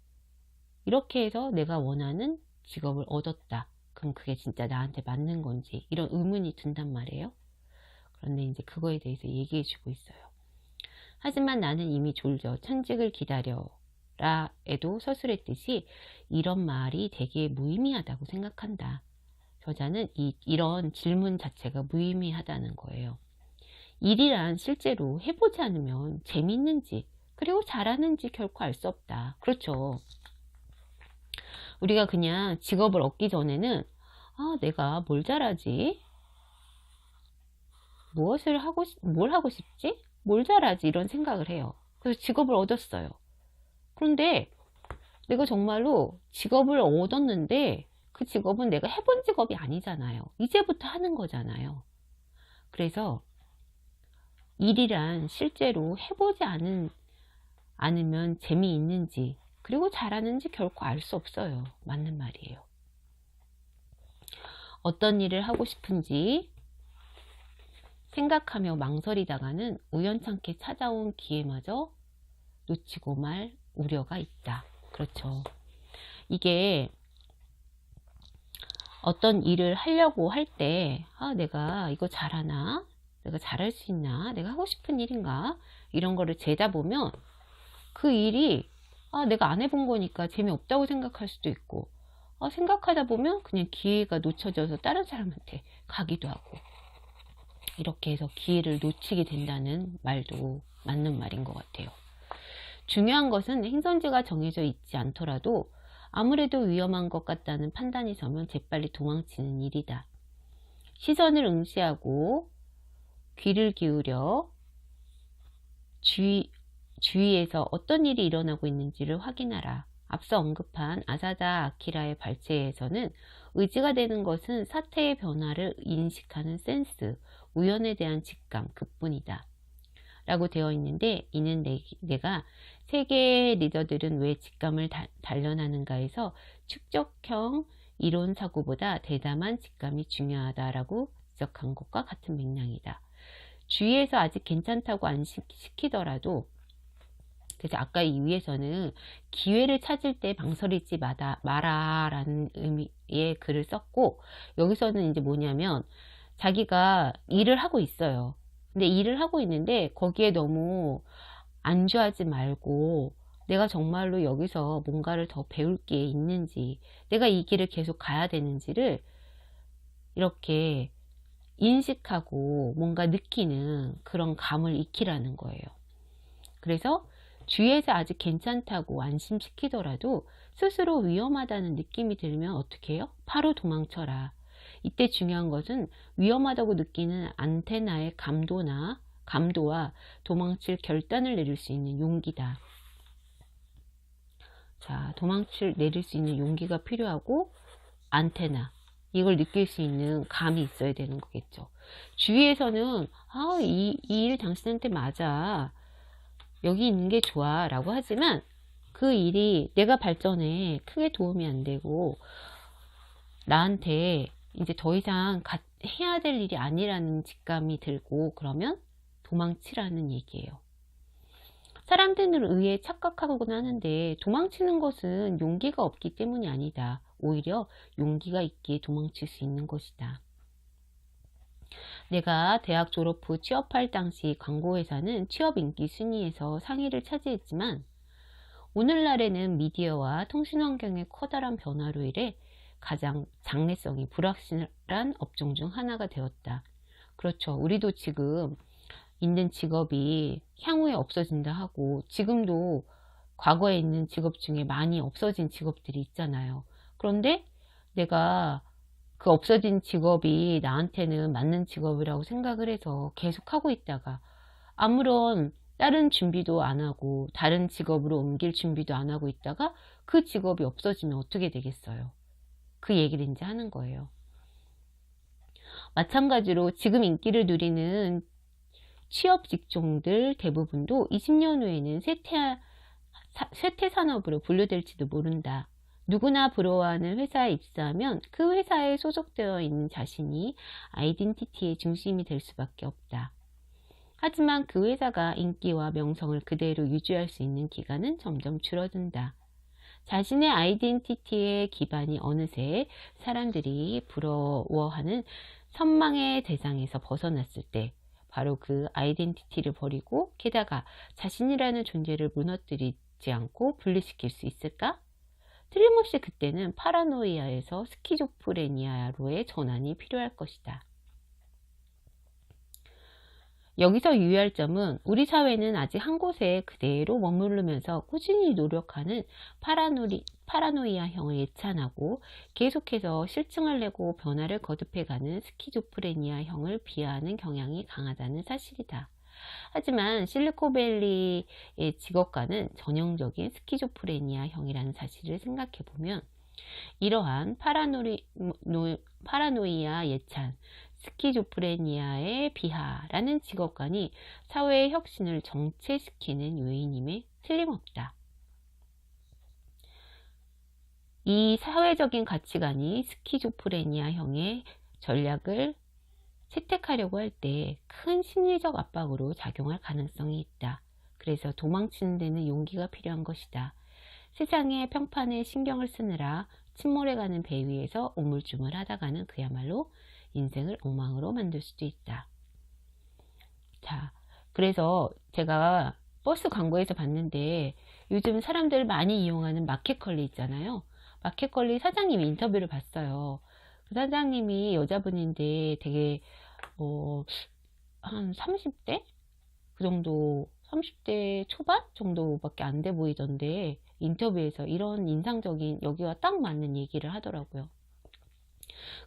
이렇게 해서 내가 원하는 직업을 얻었다. 그럼 그게 진짜 나한테 맞는 건지, 이런 의문이 든단 말이에요. 그런데 이제 그거에 대해서 얘기해 주고 있어요. 하지만 나는 이미 졸져 천직을 기다려라 에도 서술했듯이 이런 말이 되게 무의미하다고 생각한다. 저자는 이런 질문 자체가 무의미하다는 거예요. 일이란 실제로 해보지 않으면 재밌는지, 그리고 잘하는지 결코 알 수 없다. 그렇죠. 우리가 그냥 직업을 얻기 전에는 내가 뭘 잘하지? 뭘 하고 싶지? 뭘 잘하지? 이런 생각을 해요. 그래서 직업을 얻었어요. 그런데 내가 정말로 직업을 얻었는데 그 직업은 내가 해본 직업이 아니잖아요. 이제부터 하는 거잖아요. 그래서 일이란 실제로 해보지 않으면 재미있는지, 그리고 잘하는지 결코 알 수 없어요. 맞는 말이에요. 어떤 일을 하고 싶은지 생각하며 망설이다가는 우연찮게 찾아온 기회마저 놓치고 말 우려가 있다. 그렇죠. 이게 어떤 일을 하려고 할 때 내가 이거 잘하나? 내가 잘할 수 있나? 내가 하고 싶은 일인가? 이런 거를 재다 보면 그 일이 내가 안 해본 거니까 재미없다고 생각할 수도 있고, 생각하다 보면 그냥 기회가 놓쳐져서 다른 사람한테 가기도 하고, 이렇게 해서 기회를 놓치게 된다는 말도 맞는 말인 것 같아요. 중요한 것은 행선지가 정해져 있지 않더라도 아무래도 위험한 것 같다는 판단이 서면 재빨리 도망치는 일이다. 시선을 응시하고 귀를 기울여 주위에서 어떤 일이 일어나고 있는지를 확인하라. 앞서 언급한 아사다 아키라의 발제에서는 의지가 되는 것은 사태의 변화를 인식하는 센스, 우연에 대한 직감, 그뿐이다. 라고 되어 있는데, 이는 내가 세계의 리더들은 왜 직감을 단련하는가에서 축적형 이론 사고보다 대담한 직감이 중요하다라고 지적한 것과 같은 맥락이다. 주위에서 아직 괜찮다고 안 시키더라도, 그래서 아까 이 위에서는 기회를 찾을 때 망설이지 마라 라는 의미의 글을 썼고, 여기서는 이제 뭐냐면 자기가 일을 하고 있어요. 근데 일을 하고 있는데 거기에 너무 안주하지 말고 내가 정말로 여기서 뭔가를 더 배울 게 있는지, 내가 이 길을 계속 가야 되는지를 이렇게 인식하고 뭔가 느끼는 그런 감을 익히라는 거예요. 그래서 주위에서 아직 괜찮다고 안심시키더라도 스스로 위험하다는 느낌이 들면 어떻게 해요? 바로 도망쳐라. 이때 중요한 것은 위험하다고 느끼는 안테나의 감도와 도망칠 결단을 내릴 수 있는 용기다. 자, 내릴 수 있는 용기가 필요하고 안테나, 이걸 느낄 수 있는 감이 있어야 되는 거겠죠. 주위에서는 이 일 당신한테 맞아, 여기 있는 게 좋아 라고 하지만 그 일이 내가 발전에 크게 도움이 안 되고 나한테 이제 더 이상 해야 될 일이 아니라는 직감이 들고 그러면 도망치라는 얘기예요. 사람들은 의해 착각하곤 하는데 도망치는 것은 용기가 없기 때문이 아니다. 오히려 용기가 있기에 도망칠 수 있는 것이다. 내가 대학 졸업 후 취업할 당시 광고회사는 취업 인기 순위에서 상위를 차지했지만 오늘날에는 미디어와 통신 환경의 커다란 변화로 인해 가장 장래성이 불확실한 업종 중 하나가 되었다. 그렇죠. 우리도 지금 있는 직업이 향후에 없어진다 하고 지금도 과거에 있는 직업 중에 많이 없어진 직업들이 있잖아요. 그런데 내가 그 없어진 직업이 나한테는 맞는 직업이라고 생각을 해서 계속 하고 있다가 아무런 다른 준비도 안 하고 다른 직업으로 옮길 준비도 안 하고 있다가 그 직업이 없어지면 어떻게 되겠어요? 그 얘기를 이제 하는 거예요. 마찬가지로 지금 인기를 누리는 취업 직종들 대부분도 20년 후에는 쇠퇴 산업으로 분류될지도 모른다. 누구나 부러워하는 회사에 입사하면 그 회사에 소속되어 있는 자신이 아이덴티티의 중심이 될 수밖에 없다. 하지만 그 회사가 인기와 명성을 그대로 유지할 수 있는 기간은 점점 줄어든다. 자신의 아이덴티티의 기반이 어느새 사람들이 부러워하는 선망의 대상에서 벗어났을 때 바로 그 아이덴티티를 버리고 게다가 자신이라는 존재를 무너뜨리지 않고 분리시킬 수 있을까? 틀림없이 그때는 파라노이아에서 스키조프레니아로의 전환이 필요할 것이다. 여기서 유의할 점은 우리 사회는 아직 한 곳에 그대로 머무르면서 꾸준히 노력하는 파라노이아형을 예찬하고 계속해서 실증을 내고 변화를 거듭해가는 스키조프레니아형을 비하하는 경향이 강하다는 사실이다. 하지만 실리콘밸리의 직업가는 전형적인 스키조프레니아형이라는 사실을 생각해보면 이러한 파라노이아 예찬, 스키조프레니아의 비하라는 직업관이 사회의 혁신을 정체시키는 요인임에 틀림없다. 이 사회적인 가치관이 스키조프레니아형의 전략을 채택하려고 할 때 큰 심리적 압박으로 작용할 가능성이 있다. 그래서 도망치는 데는 용기가 필요한 것이다. 세상의 평판에 신경을 쓰느라 침몰해가는 배 위에서 우물쭈물 하다가는 그야말로 인생을 엉망으로 만들 수도 있다. 자, 그래서 제가 버스 광고에서 봤는데 요즘 사람들 많이 이용하는 마켓컬리 있잖아요. 마켓컬리 사장님 인터뷰를 봤어요. 그 사장님이 여자분인데 되게 한 30대? 그 정도 30대 초반 정도밖에 안 돼 보이던데 인터뷰에서 이런 인상적인 여기와 딱 맞는 얘기를 하더라고요.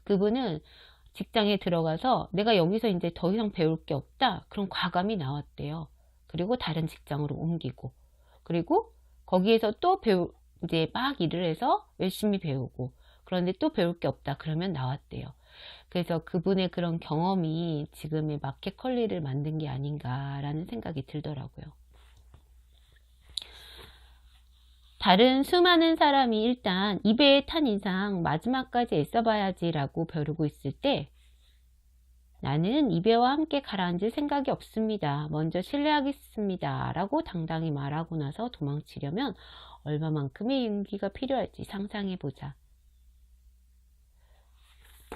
그분은 직장에 들어가서 내가 여기서 이제 더 이상 배울 게 없다. 그런 과감이 나왔대요. 그리고 다른 직장으로 옮기고 그리고 거기에서 또 이제 막 일을 해서 열심히 배우고 그런데 또 배울 게 없다. 그러면 나왔대요. 그래서 그분의 그런 경험이 지금의 마켓컬리를 만든 게 아닌가라는 생각이 들더라고요. 다른 수많은 사람이 일단 이 배에 탄 이상 마지막까지 애써봐야지 라고 벼르고 있을 때 나는 이 배와 함께 가라앉을 생각이 없습니다. 먼저 실례하겠습니다. 라고 당당히 말하고 나서 도망치려면 얼마만큼의 용기가 필요할지 상상해보자.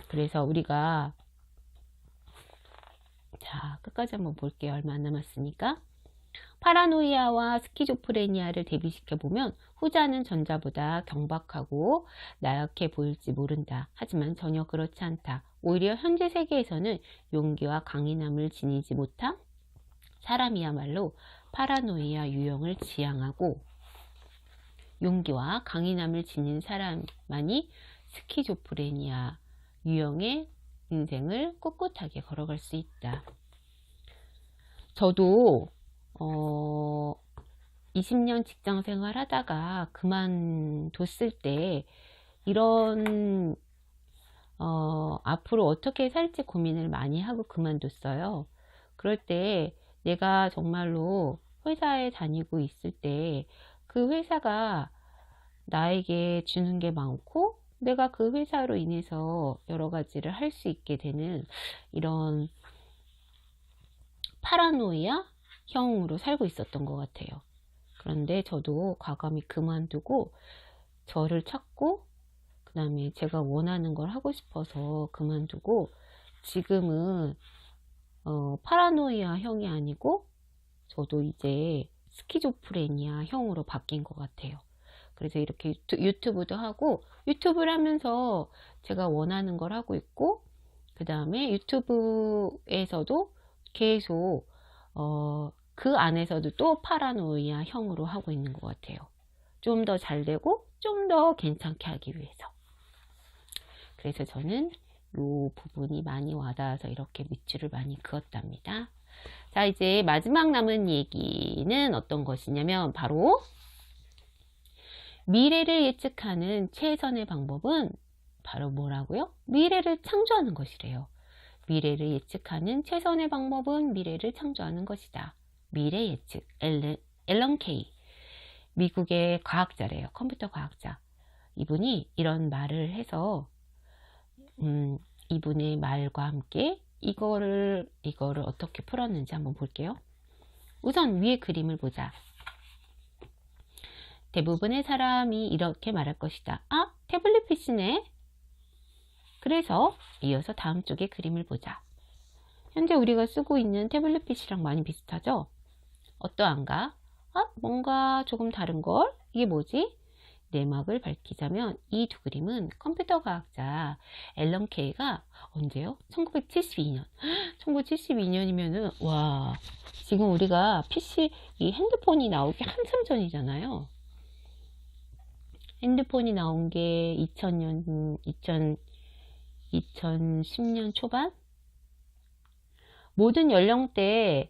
그래서 우리가 자 끝까지 한번 볼게요. 얼마 안 남았으니까 파라노이아와 스키조프레니아를 대비시켜보면 후자는 전자보다 경박하고 나약해 보일지 모른다. 하지만 전혀 그렇지 않다. 오히려 현재 세계에서는 용기와 강인함을 지니지 못한 사람이야말로 파라노이아 유형을 지향하고, 용기와 강인함을 지닌 사람만이 스키조프레니아 유형의 인생을 꿋꿋하게 걸어갈 수 있다. 저도 20년 직장 생활 하다가 그만뒀을 때 이런 앞으로 어떻게 살지 고민을 많이 하고 그만뒀어요. 그럴 때 내가 정말로 회사에 다니고 있을 때 그 회사가 나에게 주는 게 많고 내가 그 회사로 인해서 여러 가지를 할 수 있게 되는 이런 파라노이아 형으로 살고 있었던 것 같아요. 그런데 저도 과감히 그만두고 저를 찾고, 그 다음에 제가 원하는 걸 하고 싶어서 그만두고 지금은 파라노이아 형이 아니고 저도 이제 스키조프레니아 형으로 바뀐 것 같아요. 그래서 이렇게 유튜브도 하고, 유튜브를 하면서 제가 원하는 걸 하고 있고, 그 다음에 유튜브에서도 계속 그 안에서도 또 파라노이아 형으로 하고 있는 것 같아요. 좀 더 잘 되고 좀 더 괜찮게 하기 위해서. 그래서 저는 이 부분이 많이 와닿아서 이렇게 밑줄을 많이 그었답니다. 자, 이제 마지막 남은 얘기는 어떤 것이냐면 바로 미래를 예측하는 최선의 방법은 바로 뭐라고요? 미래를 창조하는 것이래요. 미래를 예측하는 최선의 방법은 미래를 창조하는 것이다. 미래 예측, 앨런 케이, 미국의 과학자래요. 컴퓨터 과학자. 이분이 이런 말을 해서 이분의 말과 함께 이거를 어떻게 풀었는지 한번 볼게요. 우선 위에 그림을 보자. 대부분의 사람이 이렇게 말할 것이다. 아, 태블릿 PC네. 그래서 이어서 다음 쪽의 그림을 보자. 현재 우리가 쓰고 있는 태블릿 PC랑 많이 비슷하죠? 어떠한가? 아, 뭔가 조금 다른걸? 이게 뭐지? 내막을 밝히자면 이 두 그림은 컴퓨터 과학자 앨런 케이가 언제요? 1972년. 1972년이면은 와, 지금 우리가 PC, 이 핸드폰이 나오기 한참 전이잖아요. 핸드폰이 나온 게 2010년 초반? 모든 연령대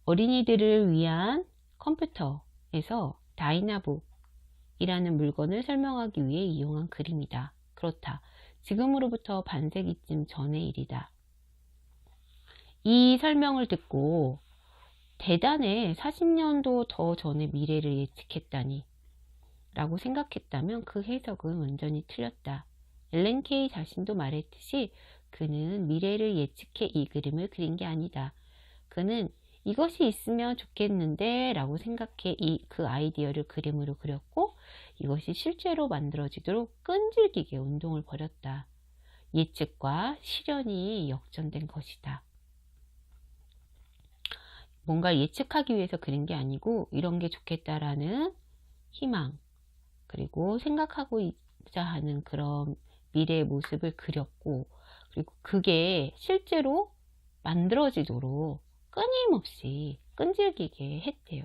어린이들을 위한 컴퓨터에서 다이나북이라는 물건을 설명하기 위해 이용한 그림이다. 그렇다. 지금으로부터 반세기쯤 전의 일이다. 이 설명을 듣고 대단해, 40년도 더 전의 미래를 예측했다니 라고 생각했다면 그 해석은 완전히 틀렸다. 앨런 케이 자신도 말했듯이 그는 미래를 예측해 이 그림을 그린 게 아니다. 그는 이것이 있으면 좋겠는데 라고 생각해 그 아이디어를 그림으로 그렸고 이것이 실제로 만들어지도록 끈질기게 운동을 벌였다. 예측과 실현이 역전된 것이다. 뭔가 예측하기 위해서 그린 게 아니고 이런 게 좋겠다라는 희망, 그리고 생각하고자 하는 그런 미래의 모습을 그렸고, 그리고 그게 실제로 만들어지도록 끊임없이 끈질기게 했대요.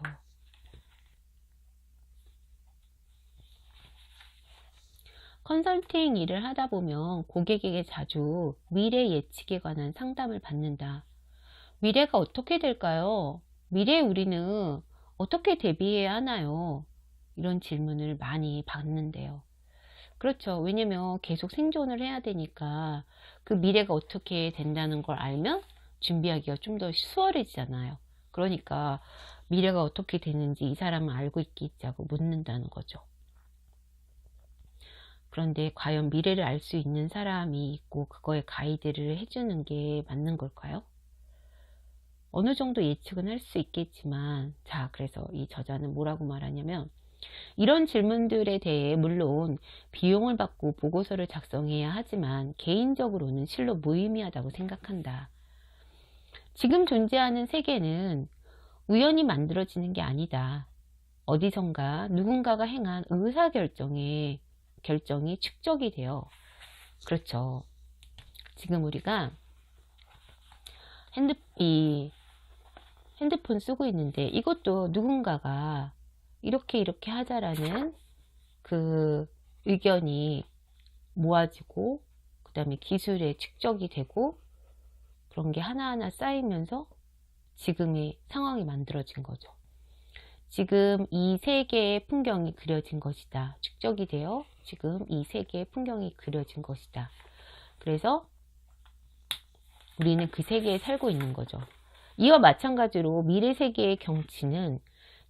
컨설팅 일을 하다 보면 고객에게 자주 미래 예측에 관한 상담을 받는다. 미래가 어떻게 될까요? 미래에 우리는 어떻게 대비해야 하나요? 이런 질문을 많이 받는데요. 그렇죠. 왜냐면 계속 생존을 해야 되니까 그 미래가 어떻게 된다는 걸 알면 준비하기가 좀 더 수월해지잖아요. 그러니까 미래가 어떻게 되는지 이 사람은 알고 있겠냐고 묻는다는 거죠. 그런데 과연 미래를 알 수 있는 사람이 있고 그거에 가이드를 해주는 게 맞는 걸까요? 어느 정도 예측은 할 수 있겠지만, 자, 그래서 이 저자는 뭐라고 말하냐면 이런 질문들에 대해 물론 비용을 받고 보고서를 작성해야 하지만 개인적으로는 실로 무의미하다고 생각한다. 지금 존재하는 세계는 우연히 만들어지는 게 아니다. 어디선가 누군가가 행한 의사결정이 축적이 돼요. 그렇죠. 지금 우리가 핸드폰 쓰고 있는데 이것도 누군가가 이렇게 하자라는 그 의견이 모아지고 그 다음에 기술에 축적이 되고 그런 게 하나하나 쌓이면서 지금의 상황이 만들어진 거죠. 지금 이 세계의 풍경이 그려진 것이다. 축적이 되어 지금 이 세계의 풍경이 그려진 것이다. 그래서 우리는 그 세계에 살고 있는 거죠. 이와 마찬가지로 미래 세계의 경치는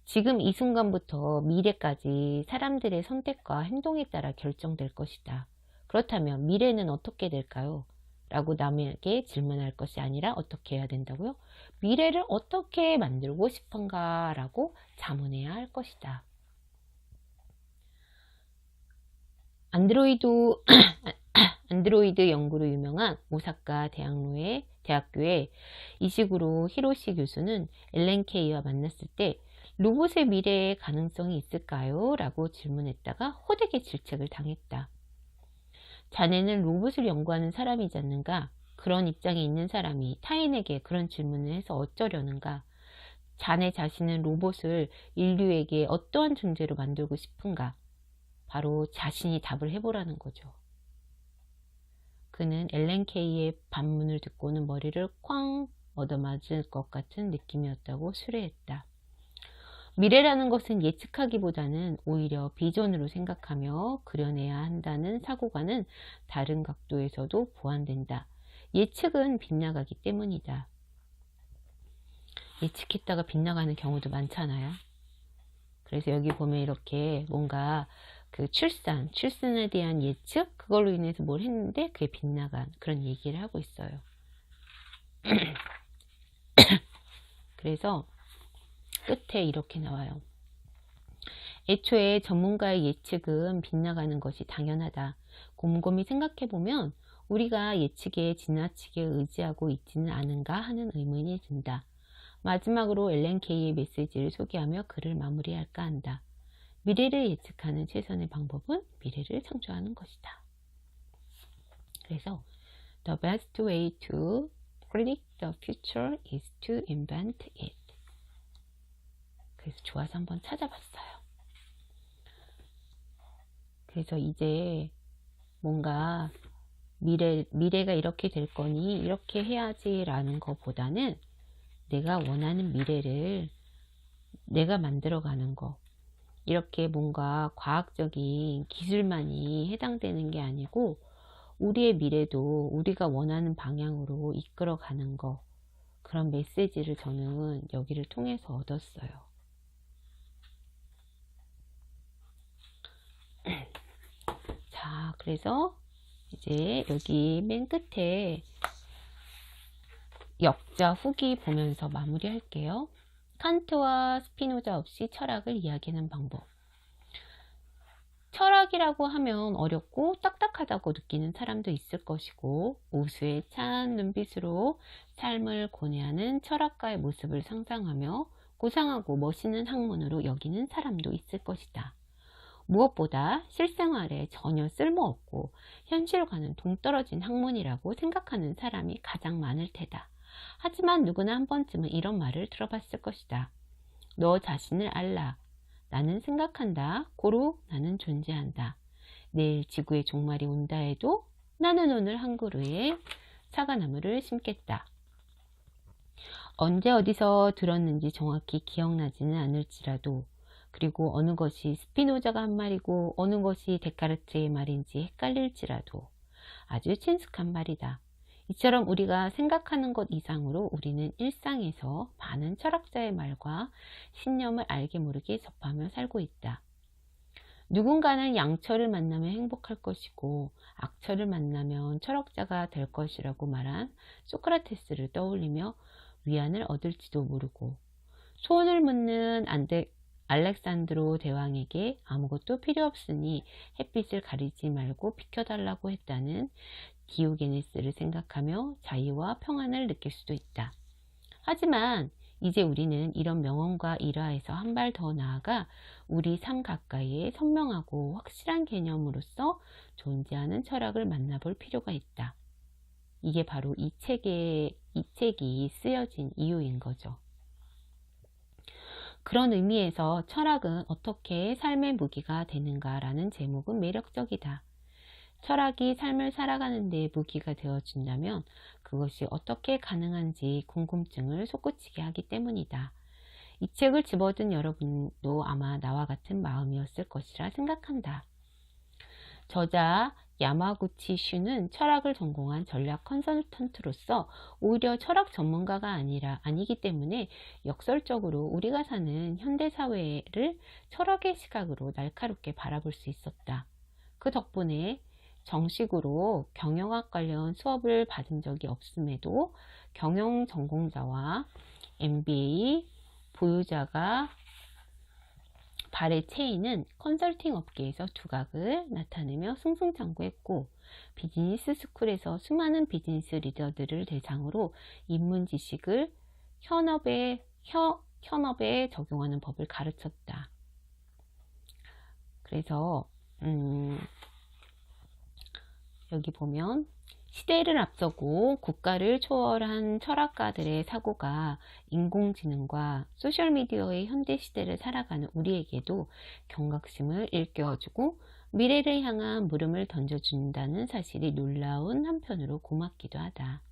지금 이 순간부터 미래까지 사람들의 선택과 행동에 따라 결정될 것이다. 그렇다면 미래는 어떻게 될까요? 라고 남에게 질문할 것이 아니라 어떻게 해야 된다고요? 미래를 어떻게 만들고 싶은가? 라고 자문해야 할 것이다. 안드로이드 연구로 유명한 오사카 대학교의 이시구로 히로시 교수는 엘렌 케이와 만났을 때 로봇의 미래에 가능성이 있을까요? 라고 질문했다가 호되게 질책을 당했다. 자네는 로봇을 연구하는 사람이지 않는가? 그런 입장에 있는 사람이 타인에게 그런 질문을 해서 어쩌려는가? 자네 자신은 로봇을 인류에게 어떠한 존재로 만들고 싶은가? 바로 자신이 답을 해보라는 거죠. 그는 엘렌 케이의 반문을 듣고는 머리를 쾅 얻어맞을 것 같은 느낌이었다고 수레했다. 미래라는 것은 예측하기보다는 오히려 비전으로 생각하며 그려내야 한다는 사고관은 다른 각도에서도 보완된다. 예측은 빗나가기 때문이다. 예측했다가 빗나가는 경우도 많잖아요. 그래서 여기 보면 이렇게 뭔가 그 출산에 대한 예측, 그걸로 인해서 뭘 했는데 그게 빗나간 그런 얘기를 하고 있어요. 그래서 끝에 이렇게 나와요. 애초에 전문가의 예측은 빗나가는 것이 당연하다. 곰곰이 생각해보면 우리가 예측에 지나치게 의지하고 있지는 않은가 하는 의문이 든다. 마지막으로 엘렌 케이의 메시지를 소개하며 글을 마무리할까 한다. 미래를 예측하는 최선의 방법은 미래를 창조하는 것이다. 그래서 The best way to predict the future is to invent it. 그래서 좋아서 한번 찾아봤어요. 그래서 이제 뭔가 미래가 이렇게 될 거니 이렇게 해야지 라는 것보다는 내가 원하는 미래를 내가 만들어가는 거, 이렇게 뭔가 과학적인 기술만이 해당되는 게 아니고 우리의 미래도 우리가 원하는 방향으로 이끌어가는 거, 그런 메시지를 저는 여기를 통해서 얻었어요. 자, 그래서 이제 여기 맨 끝에 역자 후기 보면서 마무리 할게요. 칸트와 스피노자 없이 철학을 이야기하는 방법. 철학이라고 하면 어렵고 딱딱하다고 느끼는 사람도 있을 것이고 우수에 찬 눈빛으로 삶을 고뇌하는 철학가의 모습을 상상하며 고상하고 멋있는 학문으로 여기는 사람도 있을 것이다. 무엇보다 실생활에 전혀 쓸모없고 현실과는 동떨어진 학문이라고 생각하는 사람이 가장 많을 테다. 하지만 누구나 한 번쯤은 이런 말을 들어봤을 것이다. 너 자신을 알라. 나는 생각한다. 고로 나는 존재한다. 내일 지구의 종말이 온다 해도 나는 오늘 한 그루에 사과나무를 심겠다. 언제 어디서 들었는지 정확히 기억나지는 않을지라도, 그리고 어느 것이 스피노자가 한 말이고 어느 것이 데카르트의 말인지 헷갈릴지라도 아주 친숙한 말이다. 이처럼 우리가 생각하는 것 이상으로 우리는 일상에서 많은 철학자의 말과 신념을 알게 모르게 접하며 살고 있다. 누군가는 양철을 만나면 행복할 것이고 악철을 만나면 철학자가 될 것이라고 말한 소크라테스를 떠올리며 위안을 얻을지도 모르고, 소원을 묻는 알렉산드로 대왕에게 아무것도 필요 없으니 햇빛을 가리지 말고 비켜달라고 했다는 디오게네스를 생각하며 자유와 평안을 느낄 수도 있다. 하지만 이제 우리는 이런 명언과 일화에서 한 발 더 나아가 우리 삶 가까이에 선명하고 확실한 개념으로서 존재하는 철학을 만나볼 필요가 있다. 이게 바로 이 책이 쓰여진 이유인 거죠. 그런 의미에서 철학은 어떻게 삶의 무기가 되는가라는 제목은 매력적이다. 철학이 삶을 살아가는 데 무기가 되어준다면 그것이 어떻게 가능한지 궁금증을 솟구치게 하기 때문이다. 이 책을 집어든 여러분도 아마 나와 같은 마음이었을 것이라 생각한다. 저자 야마구치 슈는 철학을 전공한 전략 컨설턴트로서 오히려 철학 전문가가 아니기 때문에 역설적으로 우리가 사는 현대사회를 철학의 시각으로 날카롭게 바라볼 수 있었다. 그 덕분에 정식으로 경영학 관련 수업을 받은 적이 없음에도 경영 전공자와 MBA 보유자가 발에 채이는 컨설팅 업계에서 두각을 나타내며 승승장구했고, 비즈니스 스쿨에서 수많은 비즈니스 리더들을 대상으로 입문 지식을 현업에 적용하는 법을 가르쳤다. 그래서 여기 보면 시대를 앞서고 국가를 초월한 철학가들의 사고가 인공지능과 소셜미디어의 현대시대를 살아가는 우리에게도 경각심을 일깨워주고 미래를 향한 물음을 던져준다는 사실이 놀라운 한편으로 고맙기도 하다.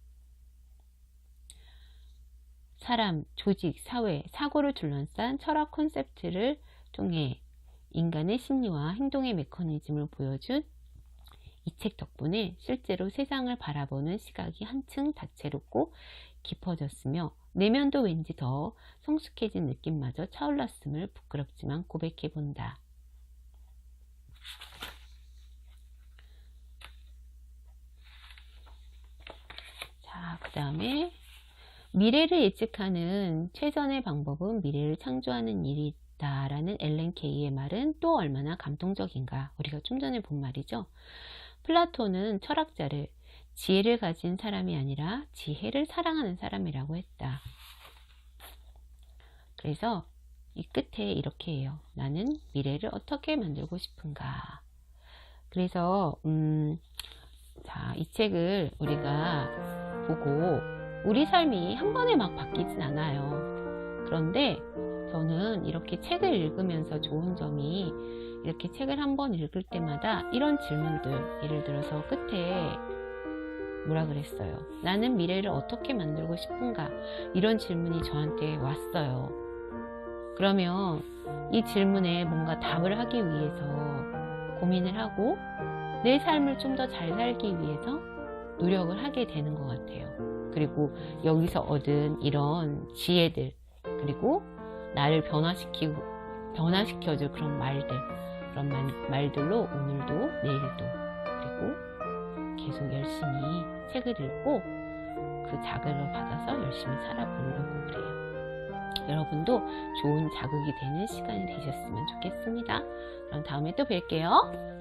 사람, 조직, 사회, 사고를 둘러싼 철학 콘셉트를 통해 인간의 심리와 행동의 메커니즘을 보여준 이 책 덕분에 실제로 세상을 바라보는 시각이 한층 다채롭고 깊어졌으며 내면도 왠지 더 성숙해진 느낌마저 차올랐음을 부끄럽지만 고백해 본다. 자, 그 다음에 미래를 예측하는 최선의 방법은 미래를 창조하는 일이다 라는 앨런 케이의 말은 또 얼마나 감동적인가. 우리가 좀 전에 본 말이죠. 플라톤은 철학자를 지혜를 가진 사람이 아니라 지혜를 사랑하는 사람이라고 했다. 그래서 이 끝에 이렇게 해요. 나는 미래를 어떻게 만들고 싶은가. 그래서 자, 이 책을 우리가 보고 우리 삶이 한 번에 막 바뀌진 않아요. 그런데 저는 이렇게 책을 읽으면서 좋은 점이 이렇게 책을 한 번 읽을 때마다 이런 질문들, 예를 들어서 끝에 뭐라 그랬어요? 나는 미래를 어떻게 만들고 싶은가? 이런 질문이 저한테 왔어요. 그러면 이 질문에 뭔가 답을 하기 위해서 고민을 하고 내 삶을 좀 더 잘 살기 위해서 노력을 하게 되는 것 같아요. 그리고 여기서 얻은 이런 지혜들, 그리고 나를 변화시켜줄 그런 말들로 오늘도 내일도 그리고 계속 열심히 책을 읽고 그 자극을 받아서 열심히 살아보려고 그래요. 여러분도 좋은 자극이 되는 시간이 되셨으면 좋겠습니다. 그럼 다음에 또 뵐게요.